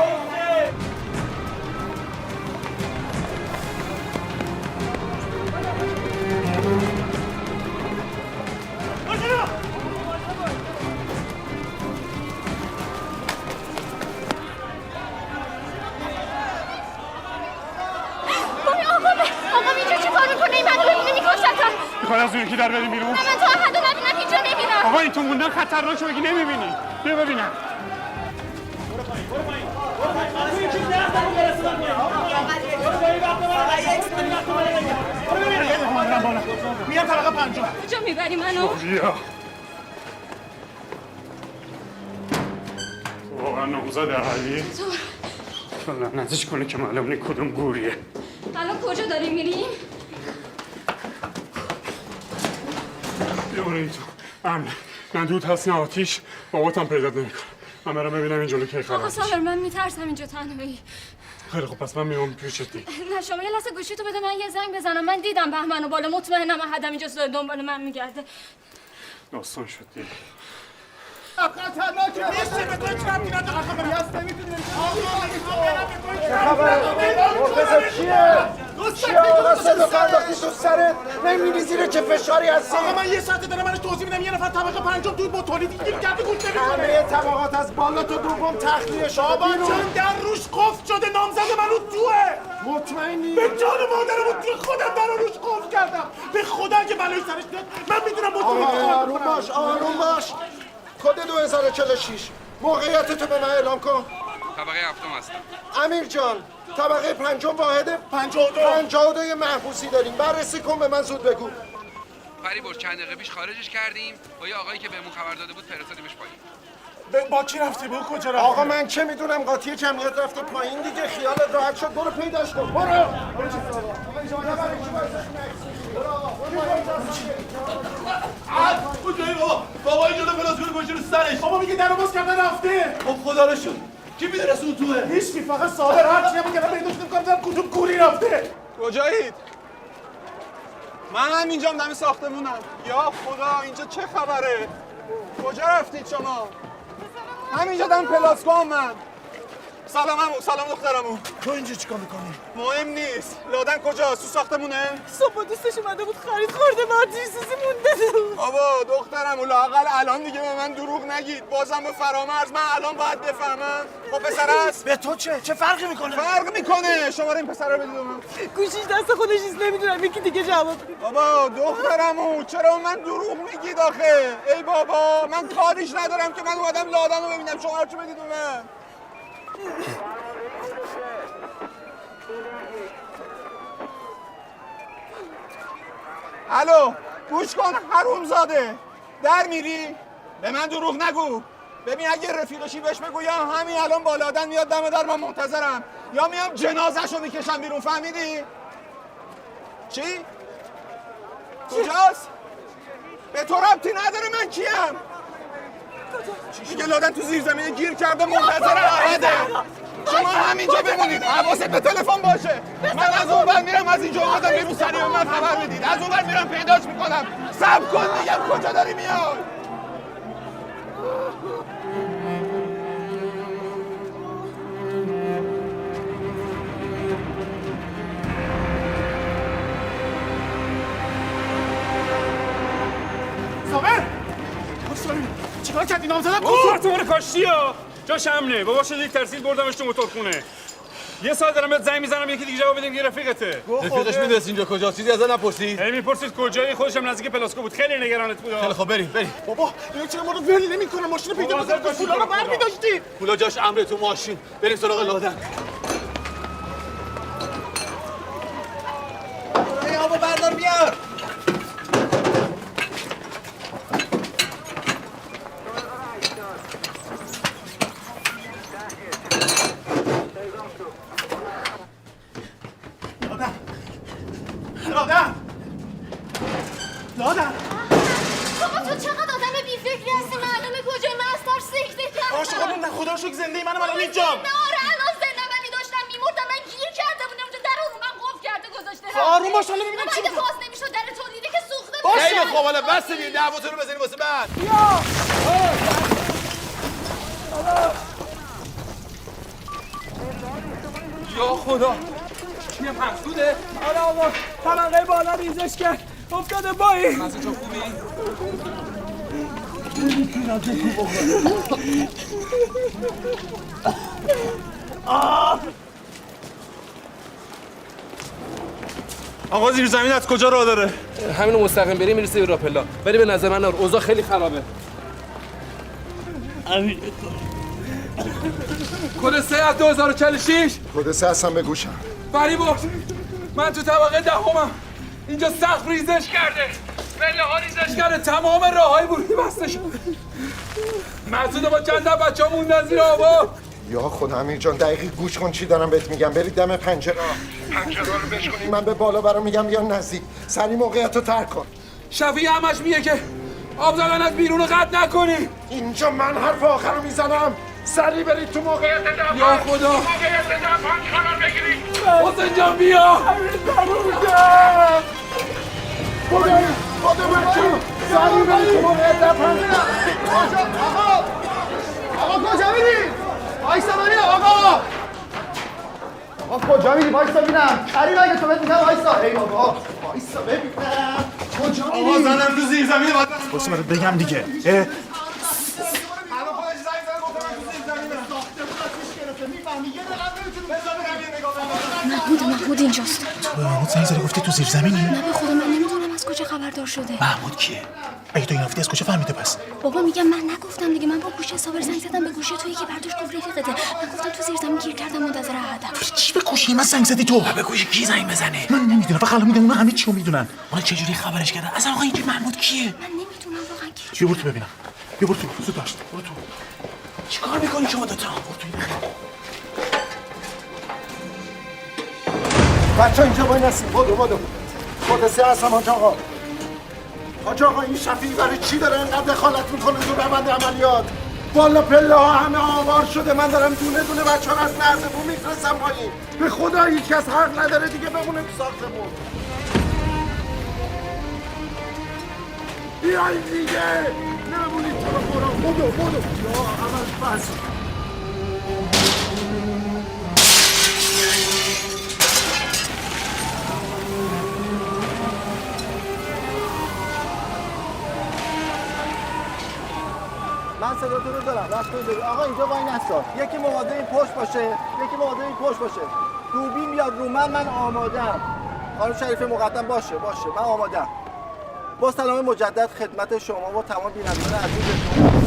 آقا اینجا چی کار میکنه؟ این منو ببینه میکشتم. میخوای از اون یکی در بریم بیرون؟ من تا حد نبینم اینجا نمیرم. آقا این تو موندن خطرناکه، مگه نمیبینی؟ بیا ببینم. میام طبقه 5. کجا میبری منو؟ بیا. واقعا نامزد علی تو لعنتش کنه که معلوم نیست کدوم گوریه. الان کجا داریم میریم؟ بیا برو این تو. امن. نه دود هست نه آتیش، باباتم پیدات نمیکنه. من برم ببینم این جلو کی خراب آقا میشه. صابر من میترسم اینجا تنهایی. خیلی خوب پس من میام پیشت دی. نه شما یه لحظه گوشی تو بده من یه زنگ بزنم. من دیدم بهمنو بالا، مطمئنم احدم اینجا داره دنبال من میگرده. داستان شد دی. خطرناکه. میشه به تو چرا میاد خبری هست نمیتونی. مرتضی چیه؟ چیه آقا صدا پرداختی تو سرت؟ نمی‌بینی زیر چه فشاری هستی؟ آقا من یه ساعته دارم منش توضیح میدم، یه نفر طبقه 5 دود با تولیدی گیر کرده گوش نمیکنه. همه طبقات از بالا تا دوم تخلیه شده. بابا چند در روش قفل شده، نامزد من اون توه. مطمئنی؟ به جان مادرم اون توه، خودم در روش قفل کردم. به خدا که بلایی سرش بیاد من میدونم با تو آروم باش، آروم باش. کد 2046 موقعیت تو به من اعلام کن. طبقه 7 هستم. امیر جان طبقه 5 واحد 52 محبوسی داریم، بررسی کن به من زود بگو. فریبرز چند دقیقه پیش خارجش کردیم، با یه آقایی که بهمون خبر داده بود فرستادیمش پایین. با کی رفتی؟ با کجا رفتی؟ آقا من چه میدونم، قاطی کمیت رفته پایین دیگه، خیالت راحت شد، برو پیداش کن. برو. کجایی بابا این جلو پلاسکون گوشه رو سرش. بابا میگه درو باز کرده رفته. خب خدا رو شکر. کی میدونست اون توه؟ هیچکی، فقط صابر هر چی میگه پیداش نمی‌کنم کدوم کوری رفته. کجایید؟ من همینجام دم ساختمونم. یا خدا اینجا چه خبره؟ کجا رفتید شما؟ همینجا دم پلاسکون من. سلام عمو، سلام دخترمو. تو اینجا چیکار میکنی؟ مهم نیست. لادن کجاست؟ تو ساختمونه؟ صبح دوستش اومده بود خرید خورده بعد چیزی مونده. بابا دخترمو لااقل الان دیگه به من دروغ نگید. بازم به فرامرز من الان باید بفهمم. خب پسر است؟ به تو چه فرقی میکنه؟ فرق میکنه. شماره این پسر رو بدید من. گوشیش دست خودش نیست نمیدونم یکی دیگه جواب. بابا دخترمو چرا من دروغ میگید آخه؟ ای بابا من کاریش ندارم که من اومدم لادن رو ببینم. شماره رو بدید من. الو گوش کن حرومزاده، در میری؟ به من دروغ نگو. ببین اگه رفیقشی بهش بگو یا همین الان با لادن میاد دم در من منتظرم یا میام جنازه‌شو میکشم بیرون. فهمیدی؟ چی؟ کجاست؟ به تو ربطی نداره من کیم؟ میگه لادن تو زیر زمین گیر کرده منتظر احده. شما همینجا بمونید، حواست به تلفن باشه. من از اون ور میرم، از اینجا اومدم بیرون، سریع من خبر بدید. از اون ور میرم پیداش میکنم. صبر کن میگم کجا داری میای؟ صابر! چیکار کردی نامزدم؟ کسورتمون کاشتی ها! جاش امنه. بابا شده یک ترسید بردمش تو موتورخونه. یه ساعت دارم بهت زنگ میزنم یکی دیگه جواب بدیم که رفیقته. رفیقش میدونست اینجا کجاست؟ چیزی ازن نپرسید؟ میپرسید کجایی؟ خودش هم نزدیک پلاسکو بود. خیلی نگرانت بود. خیلی خب بریم. بابا اینا چرا ما رو ول نمیکنه؟ ماشین پیدا بزن. پولا رو برمی‌داشتی. پولا جاش امره تو ماشین. بریم سراغ لادن. ای آبو بردار بیار. لادن بابا تو چقدر آدم بی‌فکری هستی؟ معلومه کجای مستر سکته کردم. عاشقانون نه خدا رو شکر زنده ای منم الان اینجام. نه آره الان زنده ولی داشتم میمردم. من گیر کرده بودم اونجا در رو من قفل کرده گذاشته. آروم باش حالا ببینم چی اگه باز نمیشد در تولیده که سوخته باشه. خیلی خوب حالا بس دیگه دعواتون رو بزنید واسه بعد. یا خدا! چیه محسوده؟ آره آقا طبقه بالا ریزش کرد افتاده بایی. محسود جا خوبی؟ آقا زیر زمین از کجا راه داره؟ همینو مستقیم بری میرسه راپلا. ولی به نظر من اوضاع خیلی خرابه. کد 3 از 2046. کد 3 هستم به گوشم. فریبرز من تو طبقه دهمم. اینجا سقف ریزش کرده. پله ها ریزش کرده. تمام راههای ورودی بسته شده. محسود با چند تا بچه‌ها موندن زیر آبا. یا خدا امیر جان دقیقی گوش کن چی دارم بهت میگم. برید دم پنجره رو بشکنید. من به بالا برام میگم یا نزدیک. سری موقعیت رو ترک کن. شفیع همش میگه که آب زدن از بیرون رو قطع نکنی. اینجا من حرف آخر رو میزنم. سری برید تو موقعیت دفن. یا خدا موقعیت دفن قرار بگیرید. حسین جان بیا. خدا بچه سری برید تو موقعیت دفن. آقا کجا میری؟ وایسا ببینم آقا. آقا کجا میری؟ وایسا ببینم. کریم اگه تو بهت میگم وایسا. ای بابا وایسا ببینم. کجا میری؟ آقا زنم تو زیر زمین. بس من بگم دیگه. محمود اینجاست. تو محمود زنگ زده گفتی تو زیر زمینی؟ نه به خدا من نمیدونم از کجا خبردار شده. محمود کیه؟ اگه تو این هفته از کجا فهمیده پس؟ بابا میگم من نگفتم دیگه. من با گوشی صابر زنگ زدم به گوشی تو یکی برداشت گفت رفیقته. من گفتم تو زیر زمین گیر کردم منتظر احدم. چی به گوشی من زنگ زدی تو؟ به گوشی کی زنگ بزنه؟ من نمیدونم. فقط الان میگم اونا همه چی رو میدونن. اون چجوری خبرش کردن؟ اصلا آقا اینجا محمود کیه؟ من نمیدونم واقعا کی. بیا برو تو ببینم. بیا برو تو. زود باش. برو تو. چیکار میکنی شما دو تا؟ برو تو ببینم. بچه اینجا باید نسیم. بدو کد 3 هستم حاج آقا. حاج آقا این شفیعی برای چی داره اینقدر دخالت میکنه تو روند عملیات؟ بالا پله ها همه آوار شده. من دارم دونه دونه بچه ها از نردبون میفرستم پایین. به خدا هیچ کس حق نداره دیگه بمونه تو ساختمون. بیایید دیگه نمونید تو رو برام. بدو یا عمل بس. من صداتون رو دارم. رد کنید برید. آقا اینجا وای نستا. یکی مواظب این پشت باشه. یکی مواظب این پشت باشه. دوربین بیاد رو من آماده‌ام. خانم شریف مقدم باشه. من آماده‌ام. با سلام مجدد خدمت شما و تمام بینندگان عزیزتون.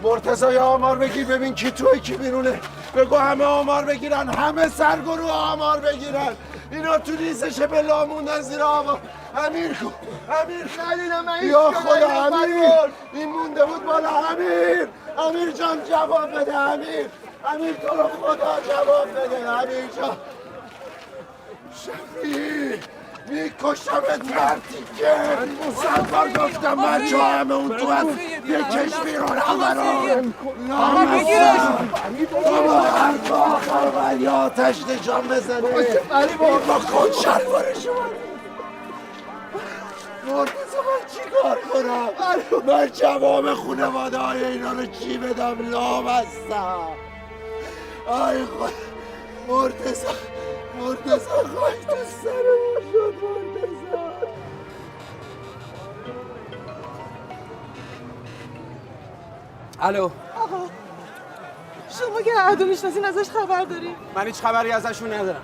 مرتضی یا آمار بگیر ببین کی توی کی بیرونه. بگو همه آمار بگیرن، همه سرگروه آمار بگیرن. اینا تو ریزش بلا موندن زیر آمار. امیر کو یا خدا امیر این مونده بود بالا. امیر جان جواب بده. امیر تو رو خدا جواب بده. امیر جان شفیع میکشمت مرتیکه. صد بار گفتم بچه همه اون تو از یکش بیرون همه رو بابا هر تو آخر ولی آتش نشان بزنه. با خود شلوار شما مرتضی من چی کار کنم؟ من جواب خونواده های اینا رو چی بدم؟ لام هستم. آی خود مرتضی خواهی تو سرمون شد. مرتضی الو آقا شما که عدو میشناسین ازش خبر داری؟ من هیچ خبری ازشون ندارم.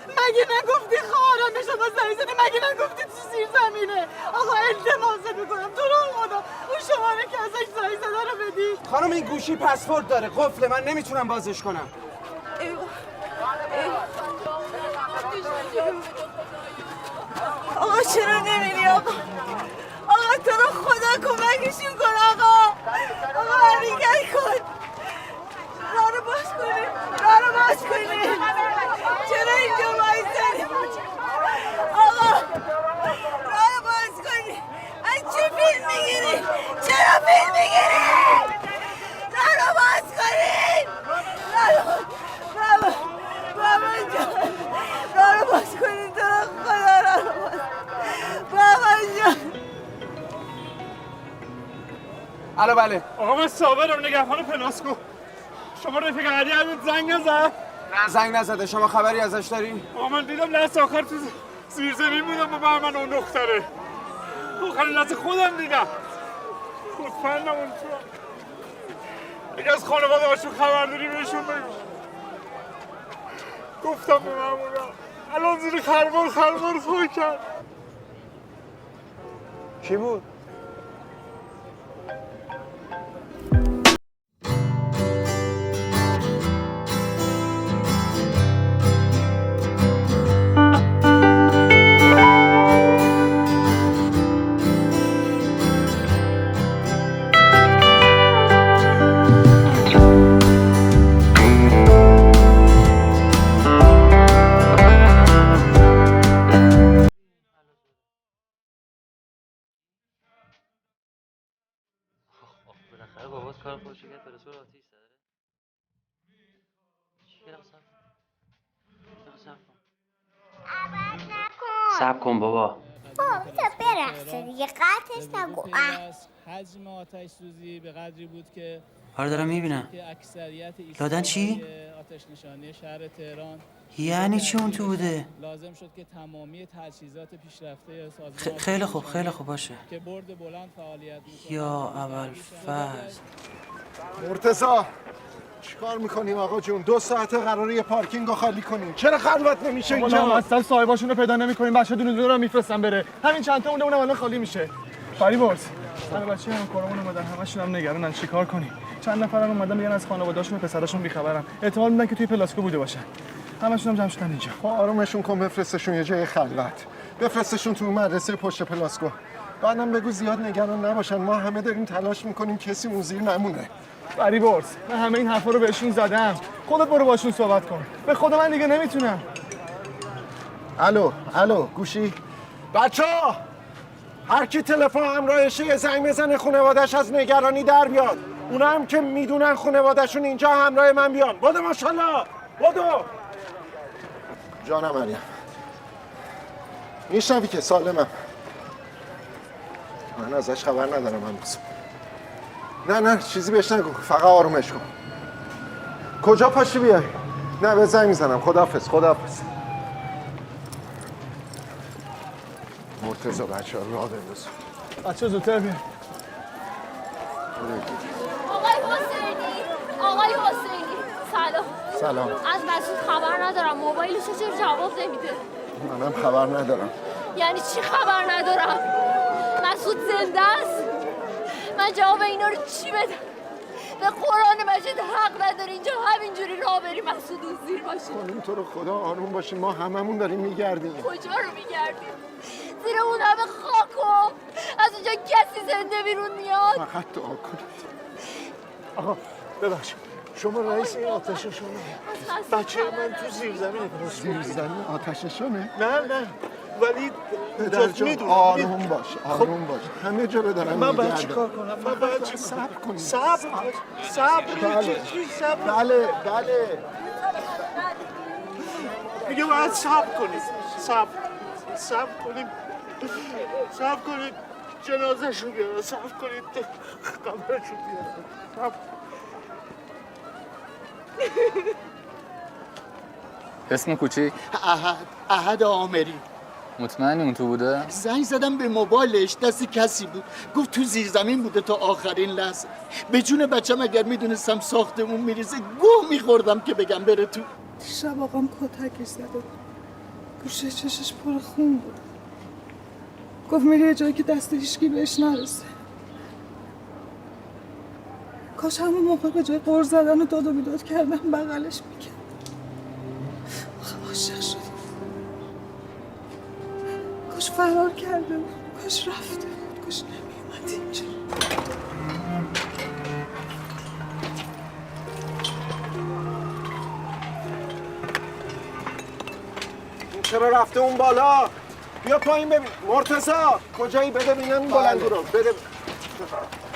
مگه نگفتی خواهرم به شما زنگ زده؟ مگه نگفتی تو زیر زمینه؟ آقا التماست میکنم تو رو خدا اون شماره که ازش زنگ زده رو بدید. خانم این گوشی پسورد داره، قفله، من نمیتونم بازش کنم. آقا چرا نمیری آقا؟ آقا تو رو خدا کمکشون کن آقا حرکت کن. راه رو باز کنی. چرا اینجا وایسادی؟ آقا راه رو باز کنی. از چه فیلم میگیری؟ چرا فیلم میگیری؟ راه رو باز کنی. بابا جان راه رو باز کنی. تو رو خدا راه رو باز. بابا جان. الو بله. آقا من صابرم نگهبان پلاسکو. شما رفیق علی زنگ نزد؟ نه زنگ نزده. شما خبری ازش داری؟ آقا من دیدم لحظه آخر تو زیر زمین بودم با من اون دختره. آخرین لحظه خودم دیدم. مطمئنم اون تو. اگه از خانواده هاشون خبر داری بهشون بگو. گفتم به مامونا الان زیر خلبار خواه کرد. کی بود؟ پلاسکو آتیش زده. صبر کن بابا. تو برقصه دیگه قطعش نگو. حجم آتش سوزی به قدری بود که آره دارم میبینم. اکثریت لادن چی؟ آتش نشانی شهر تهران یعنی چی اون تو بوده؟ لازم شد که تمامی تجهیزات پیشرفته سازمان خیلی خوب باشه. که برد بلند فعالیت می‌کنه. یا ابوالفضل. مرتضی چیکار میکنیم آقا جون؟ 2 ساعته قراره یه پارکینگ رو خالی کنیم. چرا خلوت نمیشه اینجا؟ اصلا صاحباشون رو پیدا نمی‌کنیم. بچه دونه دونه رو میفرستن بره. همین چند تا اونم الان خالی میشه. فریبرز من بچه هم کارمون اومدن، همشون هم نگرانن چیکار کنیم. چند نفرم اومدن میگن از خانواده‌هاشون و پسراشون بی‌خبرن. احتمال میدن که توی پلاسکو بوده باشن. همشون هم جمع شدن اینجا. خب آرومشون کن، بفرستشون یه جای خلوت. بفرستشون تو مدرسه پشت پلاسکو. بعدم بگو زیاد نگران نباشن، ما همه داریم تلاش میکنیم کسی اون زیر نمونه. فریبرز من همه این حرفا رو بهشون زدم. خودت برو باشون صحبت کن. به خدا من دیگه نمیتونم. الو گوشی؟ بچه‌ها هر کی تلفن همراهشه یه زنگ بزنه خانواده‌اش از نگرانی در بیاد. اونا هم که میدونن خانواده‌شون اینجا همراه من بیان. بدو ماشاءالله. بدو. جانم مریم. میشنوی که سالمم. من ازش خبر ندارم هنوز. نه چیزی بهش نگو، فقط آرومش کن. کجا پاشی بیای؟ نه به زنگ میزنم. خداحافظ. مرتضی بچه‌ها راه بنداز. بچه زودتر بیا. آقای حسینی سلام. از مسعود خبر ندارم. موبایلش چرا جواب نمیده؟ منم خبر ندارم. یعنی چی خبر ندارم؟ مسعود زنده است؟ من جواب اینا رو چی بدم؟ به قرآن مجید حق نداری اینجا همینجوری راه بری مسعود اون زیر باشه. خانم تو رو خدا آروم باشین، ما هممون داریم میگردیم. کجا رو میگردیم؟ زیر اون همه خاکو از اونجا کسی زنده بیرون میاد؟ فقط دعا کنید. آقا ببخشید شما رئیس این آتششونه؟ بچه من تو زیرزمین آتششونه؟ نه ولی پدر جان آروم باش. همه جا رو دارم من میگردم. باید چی کار کنم؟ من باید چی صبر کنید. بله. میگه باید صبر کنید. صبر کنید جنازه‌شو بیارن. صبر کنید قبرشو بیارن. اسم کوچیک؟ احد آمری. مطمئنی اون تو بوده؟ زنگ زدم به موبایلش، دست کسی بود، گفت تو زیر زمین بوده تا آخرین لحظه. به جون بچم اگر میدونستم ساختمون میریزه گوه میخوردم که بگم بره تو. دیشب آقام کتکش زده بود، گوشه چشش پر خون بود. گفت میره یه جایی که دست هیچکی بهش نرسه. کاش همون موقع به جای قرض زدن و داد و بیداد کردن بغلش میکرد. عاشق شده، کاش فرار کرده بود، کاش رفته بود، کاش نمیومد اینجا. چرا رفته اون بالا؟ بیا پایین ببین. مرتضی کجایی؟ بده ببینم این بلندو رو. بده.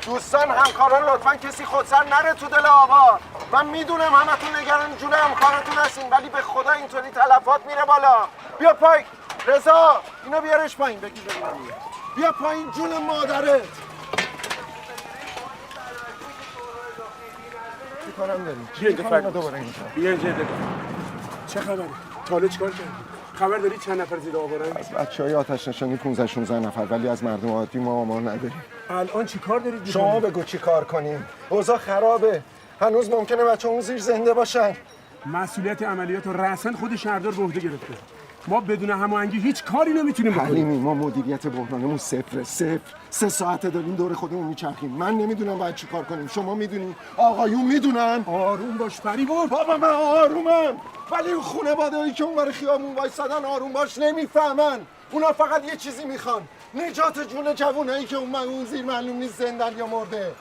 دوستان همکاران لطفاً کسی خودسر نره تو دل آوار. من میدونم همتون نگران جون همکارتون هستین ولی به خدا اینطوری تلفات میره بالا. بیا پایین. رضا اینو بیارش پایین. بگی ببینم. بیا پایین جون مادرت. چی کارم داری؟ چی دوباره اینجا؟ بیا اینجا. چه خبره؟ تا چیکار کردی؟ خبر داری چند نفر زیر آوارن؟ از بچهای آتش نشانی 15-16 نفر ولی از مردم عادی ما آمار نداریم. الان چی کار دارید؟ شما بگو چی کار کنیم؟ اوضاع خرابه. هنوز ممکنه بچه‌ها اون زیر زنده باشن. مسئولیت عملیات رو رسن خود شهردار به عهده گرفته. ما بدون هماهنگی هیچ کاری نمیتونیم بکنیم. حلیمی ما مدیریت بحرانمون صفر. 3 ساعته داریم دور خودمون میچرخیم. من نمیدونم باید چی کار کنیم. شما میدونی؟ آقایون میدونن؟ آروم باش فریبرز. بابا من آرومم. ولی اون خانواده‌ای که اونور خیابون وایسادن آروم باش نمیفهمن. اونا فقط یه چیزی میخوان. نجات جون جوونایی که اون زیر معلوم نیست زندن یا مرده.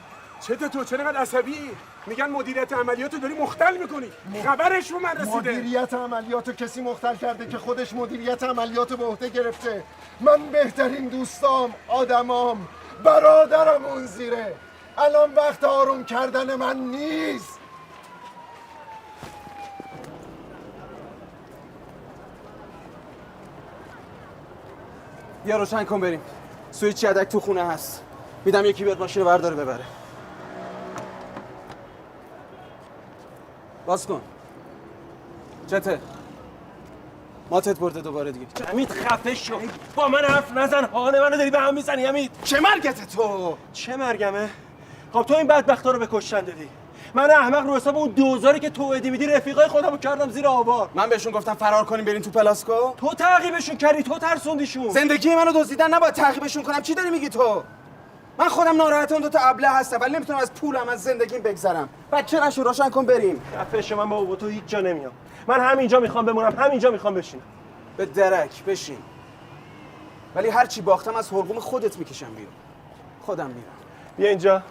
تو چرا عصبی؟ میگن مدیریت عملیاتو داری مختل میکنی. خبرش رو من رسیده. مدیریت عملیاتو کسی مختل کرده که خودش مدیریت عملیاتو به عهده گرفته. من بهترین دوستام، آدمام، برادرم اون زیره. الان وقت آروم کردن من نیست. بیا روشن کن بریم. سویچ یدک تو خونه هست. میدم یکی بیاد ماشین رو برداره ببره. باز کن. چته؟ ماتت برده دوباره دیگه. حمید خفه شو. با من حرف نزن. حال منو داری به هم میزنی حمید. چه مرگته تو؟ چه مرگمه؟ خب تو این بدبختا رو به کشتن دادی. من احمق رو حساب اون 2000 که تو ادی میدی رفیقای خودمو کردم زیر آوار. من بهشون گفتم فرار کنیم بریم تو پلاسکو؟ تو تعقیبشون کردی، تو ترسوندیشون. زندگی منو دزدیدن، نباید تعقیبشون کنم. چی داری میگی تو؟ من خودم ناراحت اون دو تا ابله هستم ولی نمیتونم از پولم از زندگیم بگذرم. بچه نشو، روشن کن بریم. خفه شو. من با تو هیچ جا نمیام. من همینجا میخوام بمونم، همینجا میخوام بشینم. به درک بشین. ولی هر چی باختم از حلقوم خودت میکشم بیرون. خودم میرم. بیا اینجا.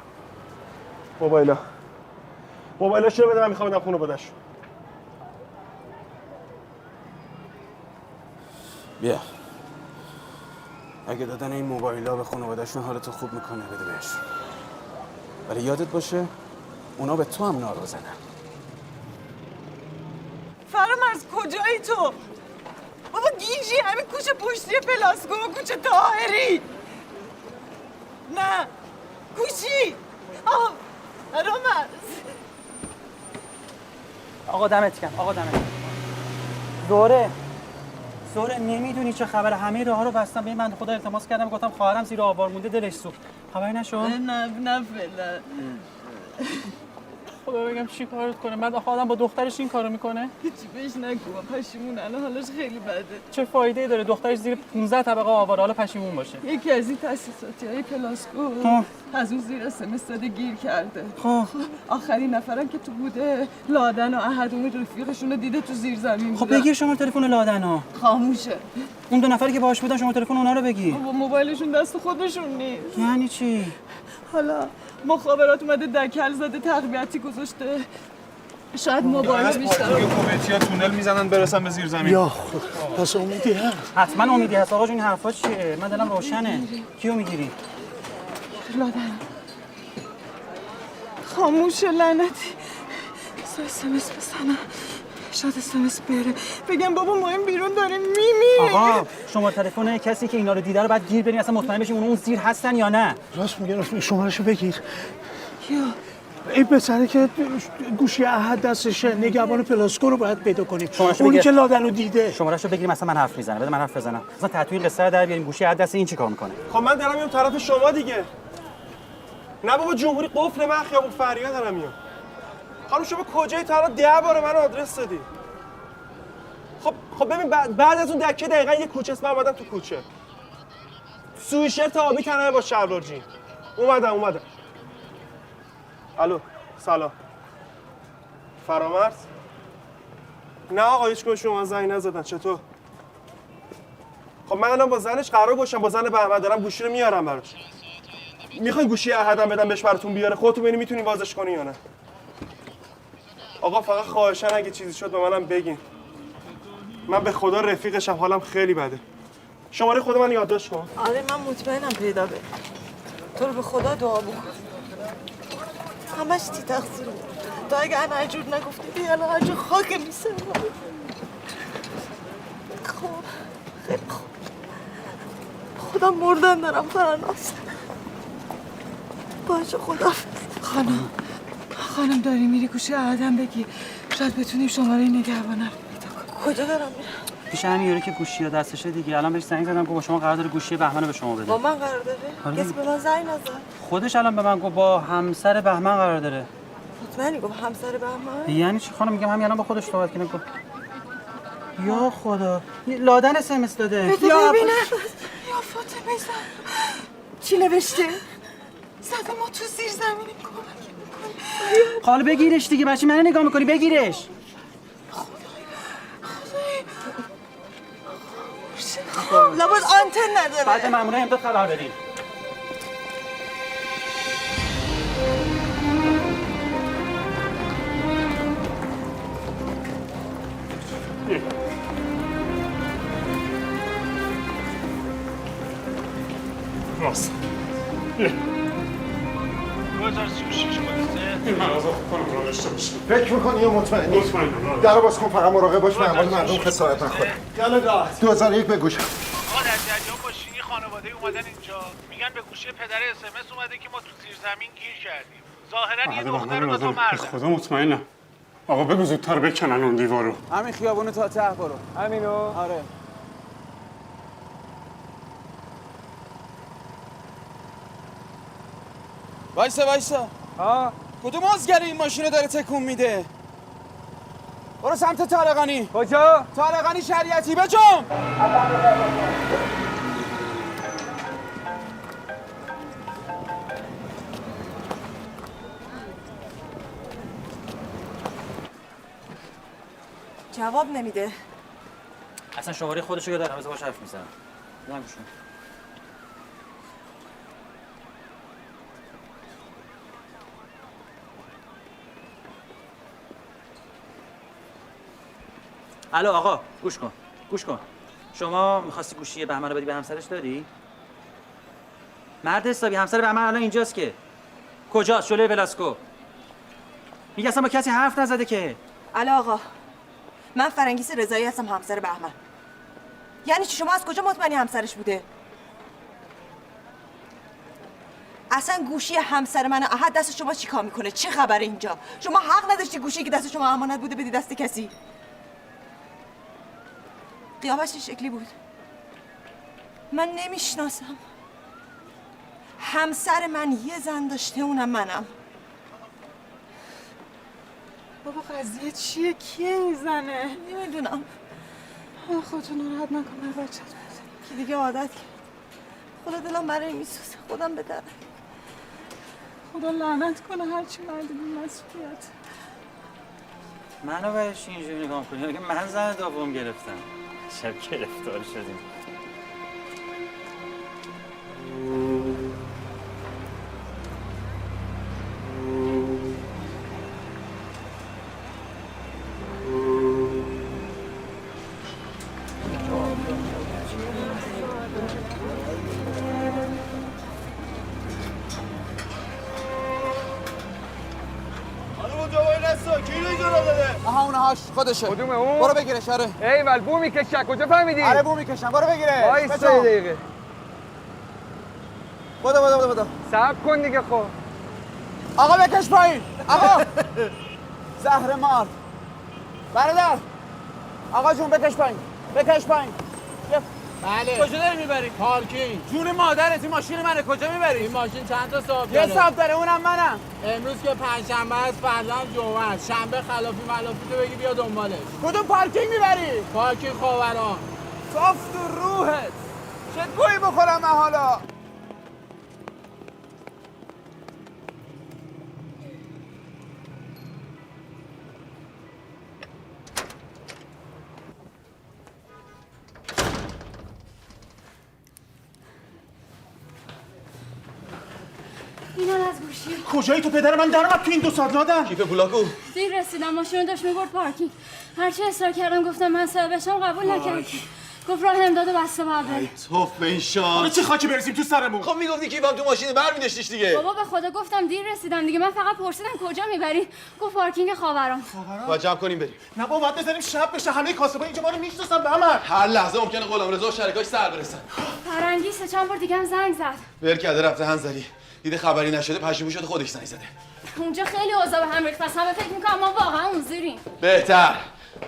موبایلاشو بده، من میخوام بدم خانواده‌شو. بیا. اگه دادن این موبایل‌ها به خانواده‌شون حالتو خوب میکنه بده بهشون. ولی یادت باشه اونا به تو هم نار بزنن. فرامرز کجایی تو؟ بابا گیجی همین کوچه پشتی پلاسکو و کوچه طاهری. نه کوچی. فرامرز. آقا دمت گرم، آقا دمت گرم. زوره نمیدونی چه خبره؟ همه راه رو بستم. به این بنده خدا التماس کردم، گفتم خواهرم زیر آوار مونده، دلش سوخت. خبری نشد؟ نه فعلا. خدا بگم چی کارت کنه؟ بعد آخه آدم با دخترش این کارو میکنه؟ هیچی بهش نگو، پشیمون الان حالش خیلی بده. چه فایده‌ای داره دخترش زیر 15 طبقه آواره حالا پشیمون باشه؟ یکی از این تاسیساتی‌های پلاسکو از اون زیر SMS داده گیر کرده. خب آخرین نفرم که تو بوده لادن و احد اون رفیقشون رو دیده تو زیر زمین خب بودن. بگیر شما تلفن لادنو. خاموشه. اون دو نفری که باهاش بودن شما تلفن اونا رو بگیر. با موبایلشون دست خودشون نیست. یعنی چی؟ حالا مخابرات اومده دکل زده تقویتی گذاشته. شاید موبایل بیشتر کمیتی‌ها تونل میزنن برسن به زیر زمین. یا پس امیدی هست. حتما امیدی هست آقا جون. این حرفا چیه؟ من دلم روشنه. کیو میگیری؟ لادن خاموشه لعنتی. SMS بزنم شاید SMS بره بگم بابا ما این بیرون داریم میمیریم. آقا شما تلفن کسی که اینا رو دیده رو بعد گیر برین اصلا مطمئن بشین اون زیر هستن یا نه. راست میگه. شمارهشو بگیر. کیو؟ این پسره که گوشی احد دستشه، نگهبان پلاسکو رو باید پیدا کنیم. اونی که لادن رو دیده. شمارهشو بگیریم اصلا من حرف میزنم. بده من حرف بزنم. اصلا تحویل قصه رو در بیاریم. گوشی احد دست این چیکار میکنه؟ خب من دارم میام طرف شما دیگه. نه بابا جمهوری قفل من خیابون فریاد دارم میام. خانم شما کجایی؟ تا الان 10 بار من آدرس دادی. خب ببین بعد از اون دکه دقیقاً یه کوچه است. من اومدم تو کوچه. سویشرت آبی تنه با شلوار جین. اومدم. الو سلام. فرامرز؟ نه آقا هیچ کدوم شما زنگ نزدن. چطور؟ خب من الان با زنش قرار باشم، با زن بهمن دارم گوشی رو میارم براش. میخواین گوشی احدم بدم بهش براتون بیاره؟ خودتون ببینید میتونین بازش کنین یا نه. آقا فقط خواهشاً اگه چیزی شد به منم بگین. من به خدا رفیقشم، حالم خیلی بده. شماره خود من یادداشت کن. آره من مطمئنم پیدا به. تو رو به خدا دعا بکن. همش تی تقصیر بود. تو اگه هر جور نگفتی الان هر جور خاک میسه. خب خیلی خوب. خودم مردن دارم فرناز. باشه خداحافظ. خانم داری میری گوشی آدم بگی. شاید بتونیم شماره نگهبانه رو پیدا کنیم. کجا دارم میرم؟ پیش همین یوری که گوشی دستشه دیگه. الان بهش زنگ زدم گفت با شما قرار داره گوشی بهمن رو به شما بده. با من قرار داره؟ آره. کسی به من زنگ نزد. خودش الان به من گفت با همسر بهمن قرار داره. مطمئنی گفت همسر بهمن؟ یعنی چی خانم؟ میگم همین الان با خودش صحبت کنه. گفت یا خدا لادن SMS داده. بده ببینم. یا فاطمه زن چی نوشته؟ زده ما تو زیر زمینی کمک میکنی. حالا بگیرش دیگه. بچه منو نگاه میکنی؟ بگیرش. لابد آنتن نداره. بعد مامورا امداد خبر بدین. راست. این مغازه خودم را داشته باشم. فکر میکنی یا مطمئنی؟ مطمئنم. در باز کن، فقط مراقب باش معمول مردم خسارت نخوره. یالا راست 2001 بگوشم. آقا در جریان باشین، یه خانواده اومدن اینجا میگن به گوشی پدر SMS اومده که ما تو زیر زمین گیر کردیم. ظاهرا یه دختر و دو مرد. خدا مطمئنم. آقا بگو زودتر بکنن اون دیوارو. همین خیابونو تا ته برو. همینو؟ آره. وایسا. ها؟ کدوم ازگره این ماشینو داره تکون میده؟ برو سمت طارقانی. کجا؟ طارقانی شریعتی بجم. جواب نمیده. اصلا شماره خودشو دارم، از باش حرف میزنم. نگوش کن. الو آقا، گوش کن. شما می‌خواستی گوشی بهمن رو بدی به همسرش، دادی؟ مرد حسابی، همسر بهمن الان اینجاست که. کجاست؟ جلوی ولاسکو. میگه اصلا با کسی حرف نزده که. الو آقا، من فرنگیس رضایی هستم، همسر بهمن. یعنی چی؟ شما از کجا مطمئنی همسرش بوده؟ اصلا گوشی همسر من احد دست شما چیکار میکنه؟ چه خبره اینجا؟ شما حق نداشتی گوشی که دست شما امانت بوده بدی دست کسی. قیافش چه شکلی بود؟ من نمیشناسم. همسر من یه زن داشته، اونم منم. بابا قضیه چیه؟ کیه این زنه؟ نمیدونم. خودتون ناراحت نکن، بچه‌ت که دیگه عادت کرد. خدا دلم برای میسوزه، خودم به در. خدا لعنت کنه هرچی مردی بی مسئولیت. منو برای چی اینجوری نگاه کنی؟ میگه من زن دوم گرفتم. شب گرفتار شدیم. آها اونهاش خودشه. کدومه اون؟ برو بگیرش. آره. ایول بو میکشه. کجا فهمیدی؟ آره بو میکشم. برو بگیرش. وایسا یه دقیقه. بدو. صبر کن دیگه. خب آقا بکش پایین. آقا زهر مار. برادر. آقا جون بکش پایین. بله. کجا داری میبری؟ پارکینگ. جون مادرت، این ماشین منه. کجا میبری؟ این ماشین چند تا صاحب یه داره؟ صاحب داره، اونم منم. امروز که پنجشنبه است، فردا هم جمعه است. شنبه خلافی تو بگی بیا دنبالش. کدوم پارکینگ میبری؟ پارکینگ خاوران. صاف تو روحت. چه گویی بخورم من حالا؟ اینا از گوشی. کجایی تو؟ پدر من در اومد تو این 2 ساعت لادن. کیف پولاکو دیر رسیدم، ماشین رو داشت میبرد پارکینگ. هرچی اصرار کردم گفتم من صاحبشم، قبول نکرد. گفت راه امداد و بسته باید بره. توف به این شانس. حالا چه خاکی برسیم تو سرمون؟ خب میگفتی کیفم تو ماشین برمی‌داشتیش دیگه. بابا به خدا گفتم دیر رسیدم دیگه. من فقط پرسیدم کجا میبری؟ گفت پارکینگ خاوران. باید جمع کنیم بریم. نه بابا باید بزنیم شب بشه، همه کاسبا اینجا ما رو میشناسن بهمن. هر لحظه ممکنه غلامرضا و شریکاش سر برسن. فرنگی چند بار دیگه هم زنگ زد. ول کرده رفته هنزلی. دیده خبری نشده پشیمون شده خودش زنگ زده. اونجا خیلی اوضاع به هم ریخت. همه فکر میکنم ما واقعا اون زیریم. بهتر.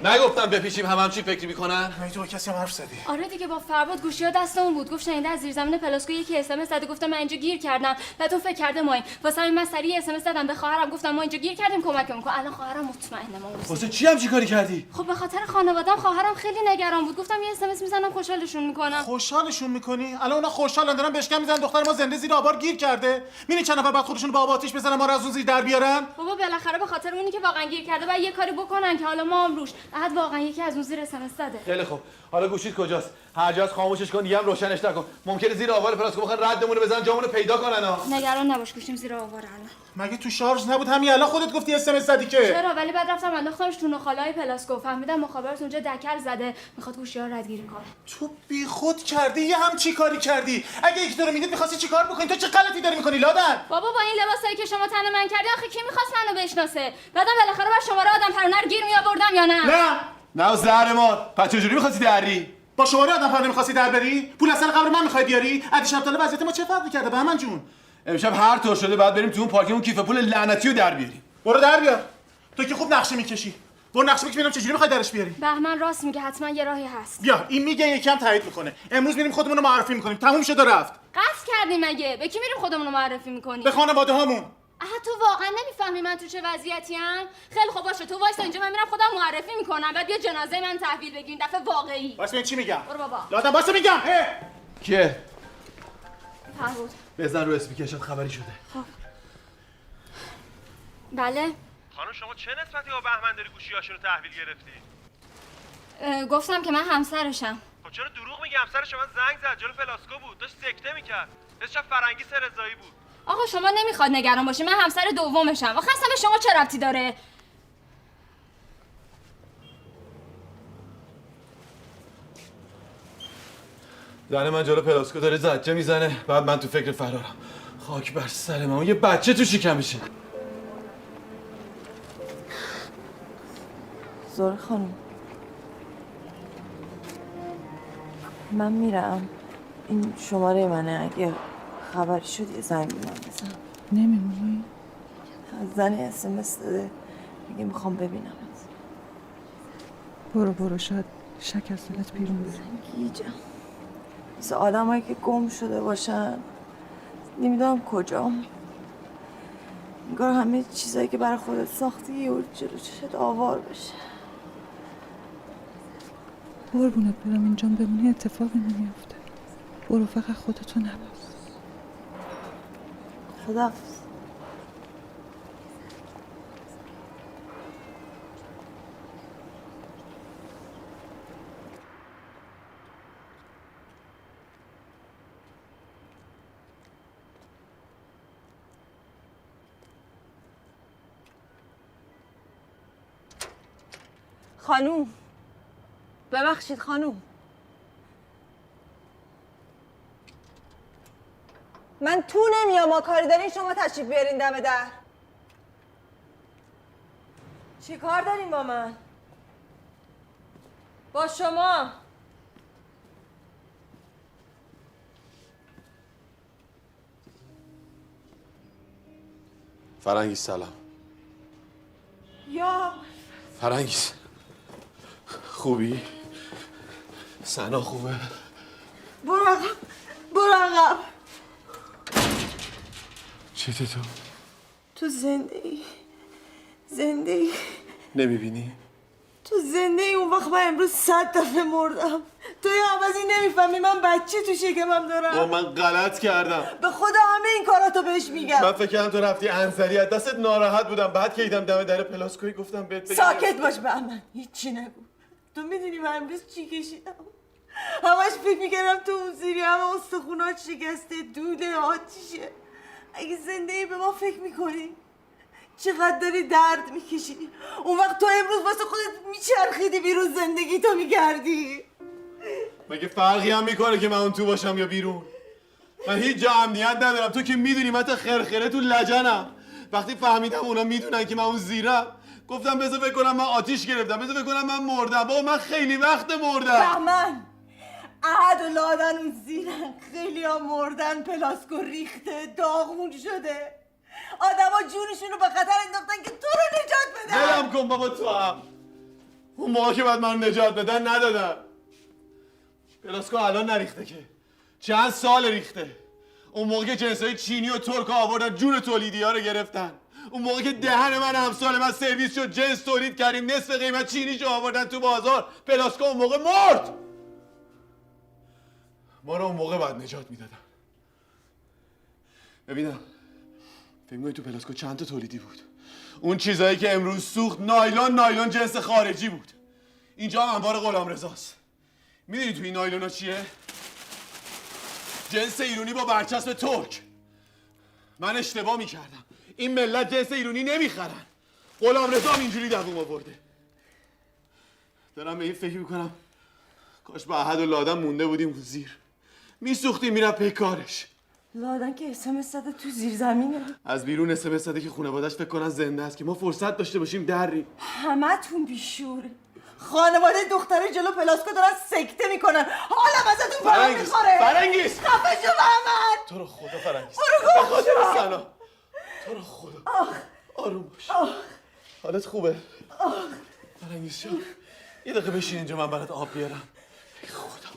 نگفتم بپیچیم همچین فکری میکنن؟ تو با کسی هم حرف زدی؟ آره دیگه با فرباد گوشی‌ها دستمون بود. گفت شنیده از زیرزمین پلاسکو یکی SMS زده. گفتم من اینجا گیر کردم. بعد اون فکر کرده مایم. واسه همین من سریع SMS زدم به خواهرم، گفتم ما اینجا گیر کردیم کمکمون کن. الان خواهرم مطمئنه ما اون. واسه چی هم چیکاری کردی؟ خب به خاطر خانواده‌ام. خواهرم خیلی نگران بود. گفتم یه SMS میزنم خوشحالشون میکنم. خوشحالشون میکنی؟ الان اونا خوشحالن دارن بشکم میزنن دختر ما زنده زیر آبار گیر کرده. می‌بینی چند نفر بعد خودشون با آب آتیش بزنن ما رو از اون زیر در بیارن؟ بابا بالاخره به خاطر اونی که واقعا گیر کرده بعد یه کاری بکنن که حالا ما هم روش. بعد واقعا یکی از اون زیر SMS زده. خیلی خوب. حالا گوشیت کجاست؟ هر جاست خاموشش کن، دیگه هم روشنش نکن. ممکنه زیر آوار پلاسکو بخوان ردمون رو بزنن جامونو پیدا کنن ها. نگران نباش، گوشیم زیر آوار الان. مگه تو شارژ نبود؟ همین الان خودت گفتی اس ام اس زدی که. چرا؟ ولی بعد رفتم انداختمش تو نخاله‌های پلاسکو. فهمیدم مخابرات اونجا دکل زده، میخواد گوشی‌ها رو ردگیری کنه. تو بی خود کردی یه هم چی کاری کردی؟ اگه یک دور میدید می‌خواستی چی کار بکنی؟ تو چه غلطی داری می‌کنی لادن؟ بابا با این لباسایی که شما تن من کردی آخه کی می‌خواست منو بشناسه؟ بعدم بالاخره با شماره آدم پرونه رو گیر می‌آوردم یا نه؟ نه زهر مار. پس چجوری می‌خواستی دری؟ با شماره آدم پرونه می‌خواستی در بری؟ پول اصل قبر من می‌خوای بیاری؟ علی شبتاله وضعیت ما چه فرقی کرده بهمن جون؟ امشب هر طور شده بعد بریم تو اون پارکینگ اون کیف پول لعنتی رو در بیاریم. برو در بیار. تو که خوب نقشه می‌کشی. برو نقشه بکش ببینم چجوری می‌خوای درش بیاری. بهمن راست میگه، حتما یه راهی هست. بیا این میگه یکم تایید می‌کنه. امروز میریم خودمون رو معرفی می‌کنیم. تموم شد و رفت. قصد کردیم مگه؟ به کی میریم خودمون رو معرفی می‌کنیم؟ به خانواده‌هامون. تو واقعا نمیفهمی من تو چه وضعیتی ام؟ خیلی خوب باشه، تو وایسا اینجا، من میرم خودم معرفی میکنم، بعد بیا جنازه من تحویل بگیرین دفعه واقعی. واسه من چی میگم؟ برو بابا. لادم واسه میگم. کیه؟ فرود. بزن رو اسپیکر شد خبری شده. خب. بله. خانم شما چه نسبتی با بهمن داری گوشی‌هاشون رو تحویل گرفتی؟ گفتم که من همسرشم. خب چرا دروغ میگی؟ همسر شما زنگ زد جلو پلاسکو بود، داشت سکته میکرد. اسمش فرنگی سرزایی بود. آقا شما نمیخواد نگران باشی، من همسر دومشم. آخه اصلا به شما چه ربطی داره؟ زن من جلو پلاسکو داره زجه میزنه، بعد من تو فکر فرارم. خاک بر سر من، یه بچه تو شکمشه. زهره خانم، من میرم. این شماره منه، اگه خبری شد یه زنگ به من بزن. نمیمونی؟ زن اسمس داده میگه میخوام ببینمت. برو شاید شک از دلت بیرون بره. گیجم مثل آدمایی که گم شده باشن، نمیدونم کجام. انگار همه چیزایی که برای خودت ساختی یه جلو چشت آوار بشه. قربونت برم اینجا بمونی اتفاقی نمیافته. برو فقط خودتو نباز. خداحافظ. خانوم، ببخشید خانوم، من تو نمیام. ما کاری دارین شما تشریف بیارین دم در. چی کار دارین با من؟ با شما؟ فرنگی سلام. یا فرنگی خوبی؟ سنا خوبه؟ برو عقب. چته تو زندگی نمیبینی؟ تو زندگی اون وقت من امروز 100 دفعه مردم. تو یه عوضی نمیفهمی من بچه تو شکمم دارم. من غلط کردم. به خدا همه این کاراتو بهش میگم. من فکر کردم تو رفتی انزلی، از دستت ناراحت بودم. بعد که دیدم دم در پلاسکوی گفتم بهت بگم. ساکت باش بهمن، هیچی نگو. تو میدونی من امروز چی کشیدم؟ همش فکر میکردم تو اون زیری همه استخونات شکسته، دوده آتیشه. اگه زندگی به ما فکر میکنی چقدر داری درد میکشی، اون وقت تو امروز واسه خودت میچرخیدی بیرون زندگی تو میگردی. مگه فرقی هم میکنه که من اون تو باشم یا بیرون؟ من هیچ جا امنیت ندارم. تو که میدونی من تا خرخره تو لجنم. وقتی فهمیدم اونا میدونن که من اون زیرم، گفتم بذار فکر کنم من آتیش گرفتم، بذار فکر کنم من مردم. بابا من خیلی وقت مردم. بهمن، احد و لادن اون زیرن، خیلی ها مردن، پلاسکو ریخته، داغون شده، آدما جونشون رو به خطر انداختن که تو رو نجات بدن. دلم کن بابا، تو هم اون موقع که باید من نجات بدن ندادن. پلاسکو الان نریخته که چند سال ریخته. اون موقع که جنسای چینی و ترک ها آوردن جون تولیدی ها رو گرفتن. اون موقع که دهن من همسال من سرویس شد، جنس تولید کردیم، نصف قیمت چینیشو آوردن تو بازار. پلاسکو اون موقع مرد. ما رو اون موقع باید نجات میدادن. ببینم فکر می‌کنی تو پلاسکو چند تا تولیدی بود؟ اون چیزایی که امروز سوخت نایلون جنس خارجی بود. اینجا هم انبار غلامرضاست. میدونی تو این نایلونا چیه؟ جنس ایرانی با برچسب ترک. من اشتباه میکردم. این ملت جنس ایرانی نمیخرن. غلامرضا هم اینجوری دووم آورده. دارم به این فکر میکنم کاش با احد و لادن مونده بودیم تو زیر، میسوختیم میرم پی کارش. لادن که اسمس زده تو زیر زمینه. از بیرون اسمس زده که خانواده‌اش فکر کنن زنده است که ما فرصت داشته باشیم دریم. همتون بیشور. خانواده دختره جلو پلاسکو دارن سکته میکنن. حالا ازتون فرا میخوره. فرنگیز خفه شو محمد. تو رو خدا فرنگیز. برو گم شو. سنا تو رو خدا آروم باش. حالت خوبه؟ فرنگیز شو یه دقیقه بشین اینجا من برات آب بیارم. خدا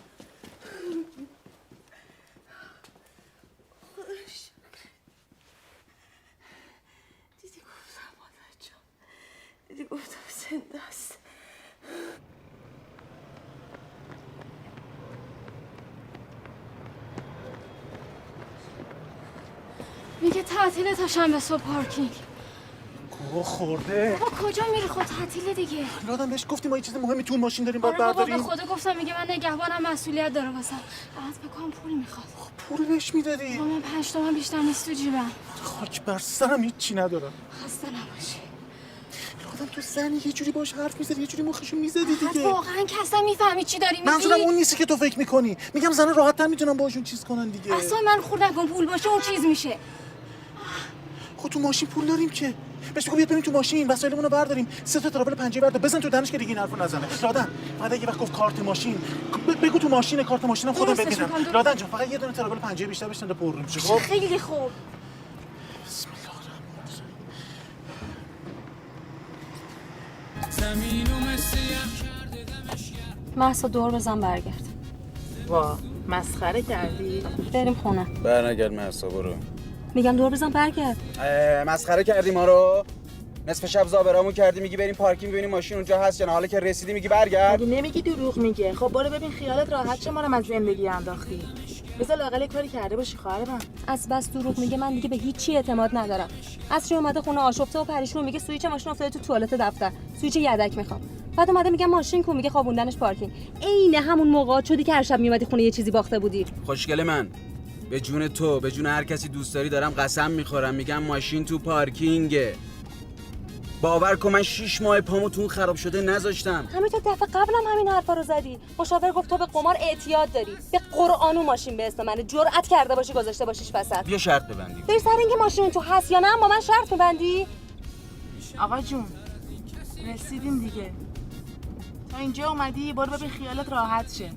دیدی گفتم مادر جان، دیدی گفتم زنده است. میگه تعطیله تا شنبه صبح پارکینگ. گوه خورده. بابا کجا میری خود؟ تعطیله دیگه. لادن بهش گفتیم ما یه چیز مهمی تو ماشین داریم باید آره بابا برداریم. به خدا گفتم میگه من نگهبانم مسئولیت داره واسم. بعد بکنم پول میخواد. پول بهش میدادی؟ با من 5 تومن بیشتر نیست تو جیبم. خاک بر سرم هیچی ندارم. خسته نباشی. لادن تو زنی یه جوری باش حرف میزدی یه جوری مخشو میزدی دیگه. واقعا کسا میفهمی چی داری میگی؟ منظورم اون نیستی که تو فکر میکنی. میگم زنا راحت‌تر میتونن باشون چیز کنن دیگه. اصلا من خورد نکن، پول باشه اون چیز میشه. خب تو ماشین پول داریم که. بهش بگو بیاد بریم تو ماشین وسایلمون رو برداریم. 3 تا ترابل 5 بردار بزن تو دهنش که دیگه این حرفو نزنه. لادن بعد یه وقت گفت کارت ماشین بگو تو ماشین کارت ماشینم خودم بهت میدم. لادن جان فقط یه دونه ترابل 5 بیشتر بشن تا پر میشه. خب خیلی خوب. بسم الله الرحمن الرحیم. محسا دور بزن برگرد. وا مسخره کردی؟ بریم خونه. برنگرد محسا برو. میگم دور بزن برگرد. مسخره کردی ما رو؟ نصف شب زابرامو کردی میگی بریم پارکینگ ببینیم ماشین اونجا هست یا نه، حالا که رسیدی میگی برگرد. مگه نمیگی دروغ میگه؟ خب برو ببین خیالت راحت شه، ما رو از زندگی انداختی. بذار لااقل کاری کرده باشی خواهر من. از بس دروغ میگه من دیگه به هیچی اعتماد ندارم. عصری اومده خونه آشفته و پریشون میگه سوئیچ ماشین افتاده تو توالت دفتر. سوئیچ یدک میخوام. بعد اومده میگم ماشین کو، میگه خوابوندنش پارکینگ. عین همون موقعات شدی که هر شب میومدی خونه یه چیزی باخته بودی. خوشگل من به جون تو به جون هر کسی دوست داری دارم قسم میخورم میگم ماشین تو پارکینگه. باور کن من 6 ماه پامو خراب شده نذاشتم. همینطور دفعه قبلم همین حرفا رو زدی. مشاور گفت تو به قمار اعتیاد داری. به قرآن و ماشین به اسم من جرأت کرده باشی گذاشته باشیش وسط. بیا شرط ببندی. داری سر اینکه ماشین تو هست یا نه با من شرط می‌بندی؟ آقا جون رسیدیم دیگه. تا اینجا اومدی برو ببین خیالت راحت شه.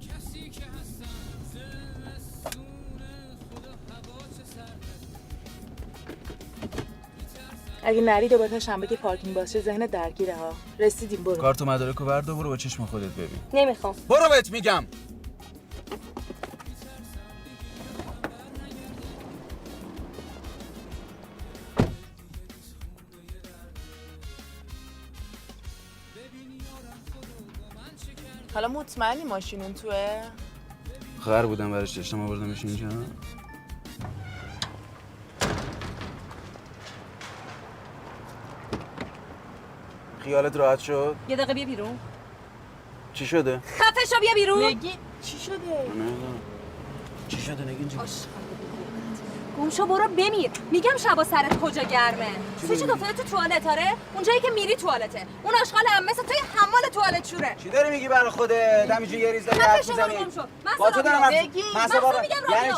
اگه نری دوباره تا شنبه که پارکینگ باشه ذهن درگیره ها. رسیدیم برو. کارت و مدارکو بردار برو با چشم خودت ببین. نمیخوام. برو بهت میگم. حالا مطمئنی ماشین اون توه؟ خبر بودم براش داشتم آوردمش اینجا. خیالت راحت شد؟ یه دقیقه بیا بیرون. چی شده؟ خفه شو بیا بیرون. نگی چی شده؟ چی شده نگین جون؟ گم شو برو بمیر. میگم شبا سرت کجا گرمه؟ سویچ افتاده تو توالت آره؟ اونجایی که میری توالته. اون آشغال هم مثل توی حمال توالت شوره. چی داری میگی برای خودت؟ همینجوری یه ریز داری حرف میزنی. با تو دارم یعنی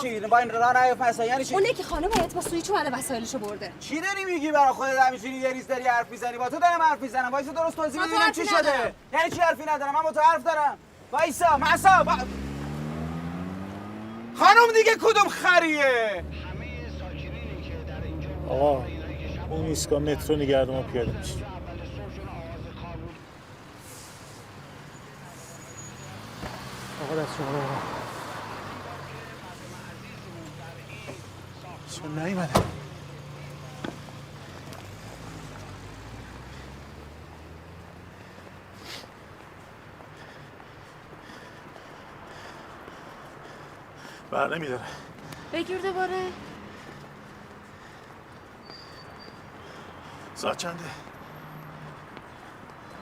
چی؟ با این راه نیاف مثلا یعنی چی؟ اونه که خانم باید با سویچ اومده وسایلشو برده. چی داری میگی برای خودت همینجوری یه ریز داری حرف میزنی؟ با تو دارم حرف میزنم. وایسا درست توضیح بدم چی شده؟ یعنی چی حرفی ندارم؟ من با تو حرف دارم. وایسا معصا خانم دیگه کدوم خریه؟ آقا اون ایستگاه مترو نگرد ما پیاده میشه. آقا دست شما رو آقا چون نیمده بر نمیداره. بگیر دوباره. ساعت چنده؟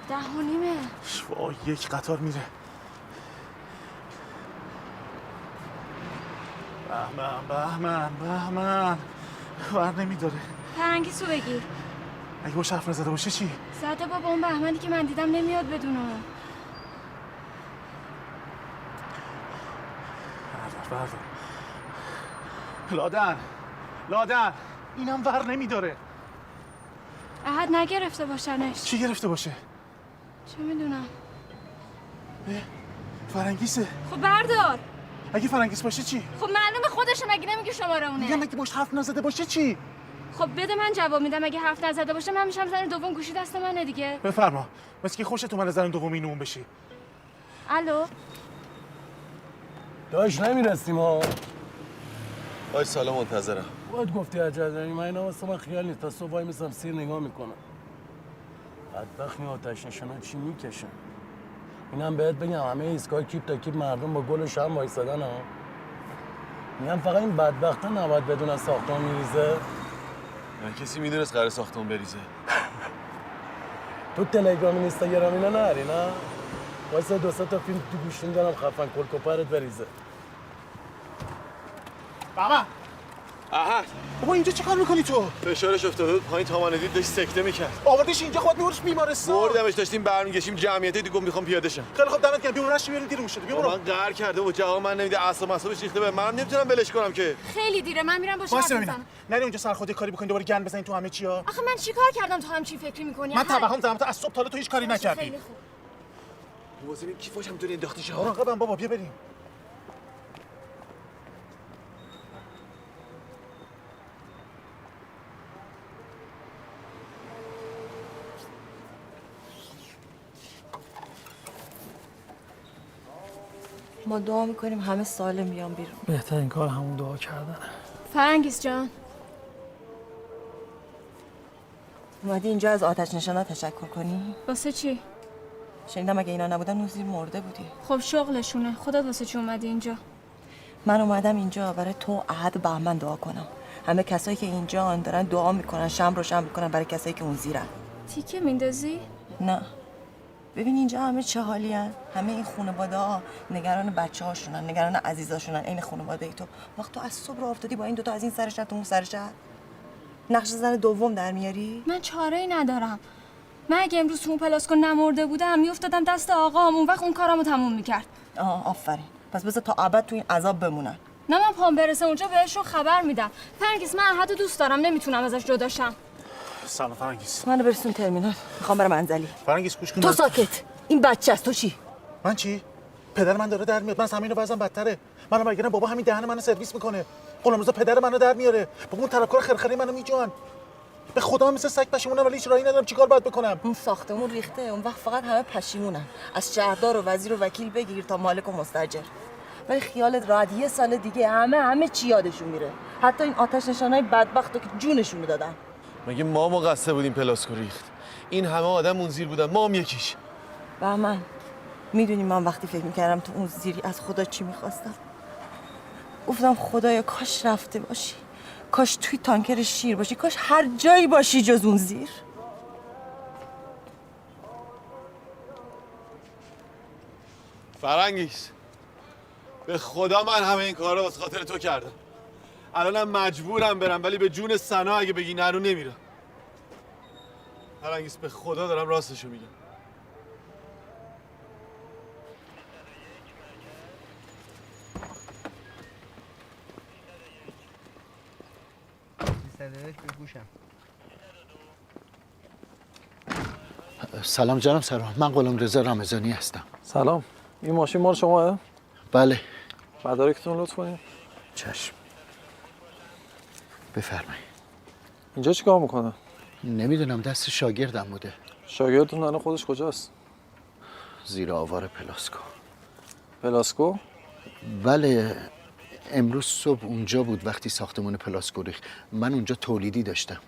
10:30. وای یک قطار میره. بهمن بر نمیداره. فرنگیسو بگیر. اگه باش حرف نزده باشه چی؟ زده بابا، اون بهمنی که من دیدم نمیاد بدون اون. بردار لادن اینم ور نمیداره. احد نگرفته باشنش. چی گرفته باشه؟ چه میدونم. فرنگیسه. خب بردار. اگه فرنگیس باشه چی؟ خب معلومه خودشه، مگه نمیگه شماره اونه؟ میگم اگه باش حرف نزده باشه چی؟ خب بده من جواب میدم. اگه حرف نزده باشه من میشم زن دوم، گوشی دست منه دیگه. بفرما. مثل که خوشت اومده زن دوم این اون بشی. الو. داش نمیرسیم ها. باش سالا منتظرم. باید گفتی عجله داری. من اینا واسه من خیال نیست. تا صبح وای میسم سیر نگاه میکنم. بدبخت این آتش نشانا چی میکشن. اینم بهت بگم همه ایستگاه کیپ تا کیپ مردم با گلش هم وایسادن ها. میگم فقط این بدبختا نباید بدون از ساختمان میریزه. کسی میدونست قرار ساختمون بریزه. تو تلگرام اینستاگرام اینا نری نه؟ واسه دو سه تا فیلم تو گوشیم دارم خفن کلکوپرت بریزه. بابا احد بابا اینجا چه کار میکنی تو؟ فشارش افتاده بود پایین، تاماندید داشت سکته میکرد. آوردش اینجا خودت میبرش بیمارستان. بردمش، داشتیم برمیگشتیم جمعیت دیگه میخوام پیاده شم. خیلی خوب دمت گرم. بیمارش بیارین دیر شده. من قهر کرده و جواب من نمیده، اعصاب مصابش ریخته به منم نمیتونم ولش کنم که. خیلی دیره، من میرم باشه حرف بزنم. نری اونجا سرخودی کاری بکنی دوباره گند بزنین تو همه چیا. آخه من چیکار کردم تو هم چی فکری میکنی؟ من توهم زدم تو از صبح تا حالا تو هیچ کاری نکردی. خیلی خوب. واسه این کیفاش هم تو انداختی شه. مراقبم بابا، بیا بریم. ما دعا میکنیم همه سالم بیان بیرون. بهترین کار همون دعا کردنه. فرنگیس جان، اومدی اینجا از آتش نشانا تشکر کنی؟ واسه چی؟ شنیدم اگه اینا نبودن نوزیر مرده بودی. خب شغلشونه. خودت واسه چی اومدی اینجا؟ من اومدم اینجا برای تو احد بهمن دعا کنم. همه کسایی که اینجا دارن دعا میکنن، شمع روشن میکنن برای کسایی که اون زیرن. تیکه میندازی؟ نه. ببین اینجا همه چه حالی هن؟ همه این خانواده ها نگران بچه هاشونن، نگران عزیزاشونن. این خانواده ای تو وقت تو از صبح راه افتادی با این دوتا از این سر شهر تو اون سر شهر نقش زن دوم در میاری؟ من چاره ای ندارم. من اگه امروز تو اون پلاسکو نمرده بودم میافتادم دست آقام، اون وقت اون کارمو تموم میکرد. آفرین. پس بذار تا ابد تو این عذاب بمونن. نه من پام برسه اونجا بهشون خبر میدم. فرنگیس من احدو دوست دارم، نمیتونم ازش جدا شم. سلام فرنگیس. منو برسون ترمینال. میخوام برم منزلی. فرنگیس گوش کن. تو ساکت. این بچه است. تو چی؟ من چی؟ پدر من داره در میاد. من از همینو وضعم بدتره. منو برگردم بابا همین دهن منو سرویس میکنه. غلامرضا پدر منو در میاره. بابا اون طلبکار خرخری منو میجوان. به خدا مثل سگ پشیمونم ولی هیچ راهی ندارم چیکار باید بکنم. اون ساختمون ریخته. اون وقت فقط همه پشیمونن. از شهردار و وزیر و وکیل بگیر تا مالک و مستاجر. ولی خیالت راحت، یه سال دیگه همه چی یادشون میره. حتی این آتش نشانای بدبختو که جونشون دادن. مگه ما مقصر بودیم پلاسکو ریخت؟ این همه آدم اون زیر بودن، ما هم یکیش. بهمن میدونی من وقتی فکر میکردم تو اون زیری از خدا چی میخواستم؟ گفتم خدایا کاش رفته باشی، کاش توی تانکر شیر باشی، کاش هر جایی باشی جز اون زیر. فرنگیس به خدا من همه این کارا واسه خاطر تو کردم. الانم مجبورم برم ولی به جون سنا اگه بگی نرو نمیرم. فرنگیس به خدا دارم راستشو میگم. سلام جناب سروان، من غلامرضا رمضانی هستم. سلام، این ماشین مال شماه؟ بله. مدارکتون لطف کنید. چشم. بفرمایید. اینجا چیکار میکنه؟ نمیدونم، دست شاگردم بوده. شاگردتون الان خودش کجاست؟ زیر آوار پلاسکو. پلاسکو؟ بله، امروز صبح اونجا بود وقتی ساختمون پلاسکو ریخت. من اونجا تولیدی داشتم.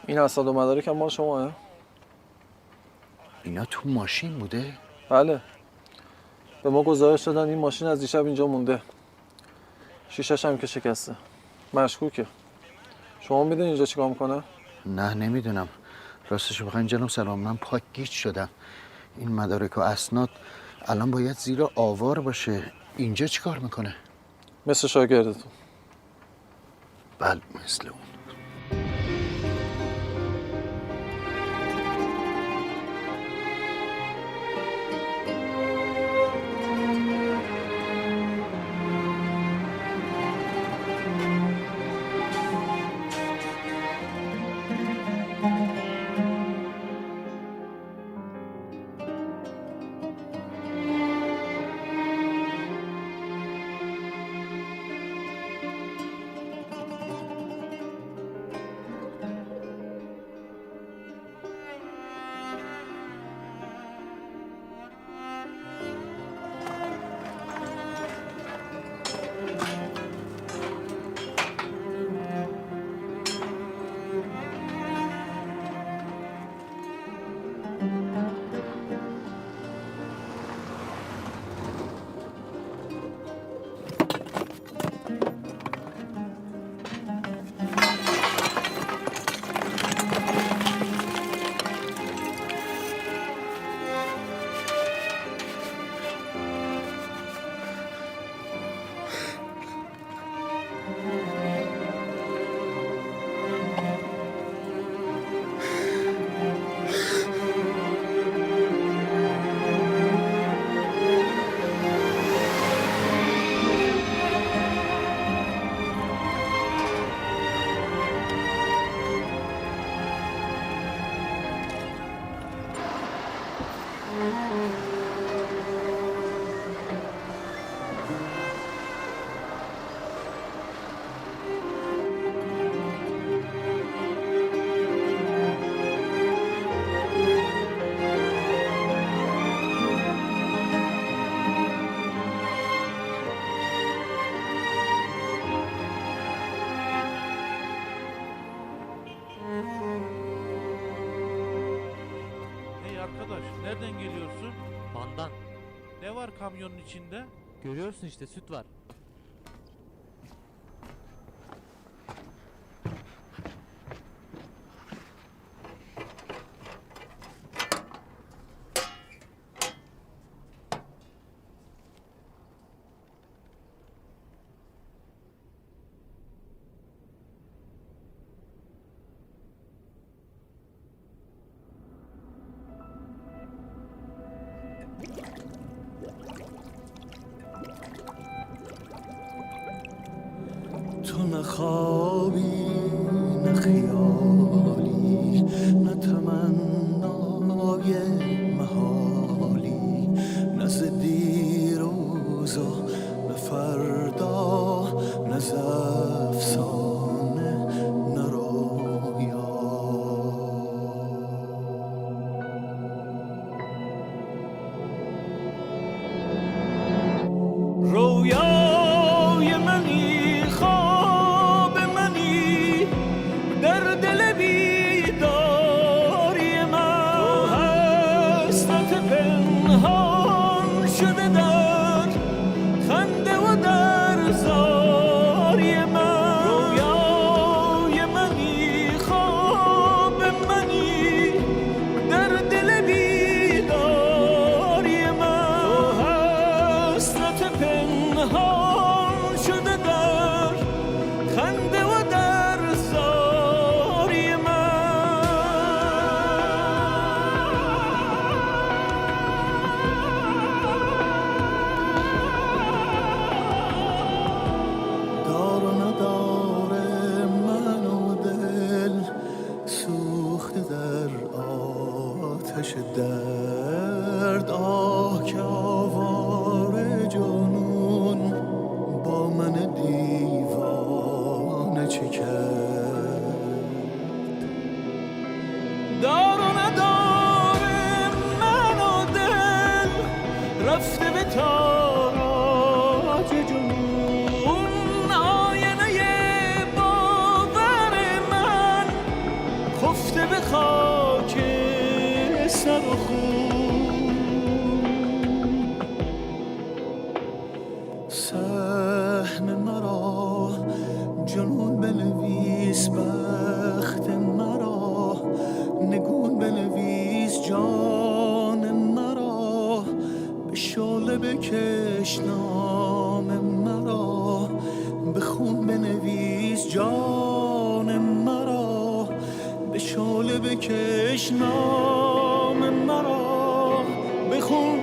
این اسناد و مدارک هم مال شماه؟ اینا تو ماشین بوده؟ بله. به ما گزارش دادن این ماشین از دیشب اینجا مونده. شیشه‌ش هم که شکسته. مشکوکه. شما میدونید اینجا چیکار میکنه؟ نه نمیدونم. راستش بخواین جناب سلام، من پاک گیج شدم. این مدارک و اسناد الان باید زیر آوار باشه. اینجا چیکار میکنه؟ مثل شاگردتون. بله مثل اون. Nereden geliyorsun? Van'dan. Ne var kamyonun içinde? Görüyorsun işte, süt var. تو نه خوابی نه خیالی نه تمنای محالی نه ز دیروزا نه فردا نه ز افسانه نه رویا رویای منی خواب منی در دل بیداری من تو حسرت پنهان شده در خنده و در زاری من رویای منی خواب منی در دل بیداری من تو حسرت پنهان شده در خنده و در زاری دار و نداره من و دل سوخته در آتش درد آه که آواره جنون با من دیوانه چه کرد دار و نداره من و دل رفته به تاراج جنون آینه باور من خفته به خاک سر و خون سهم مرا جنون بنویس بخت مرا نگون بنویس جان مرا به شعله بکش نام مرا به خون بنویس جان مرا به شعله بکش نام مرا به خون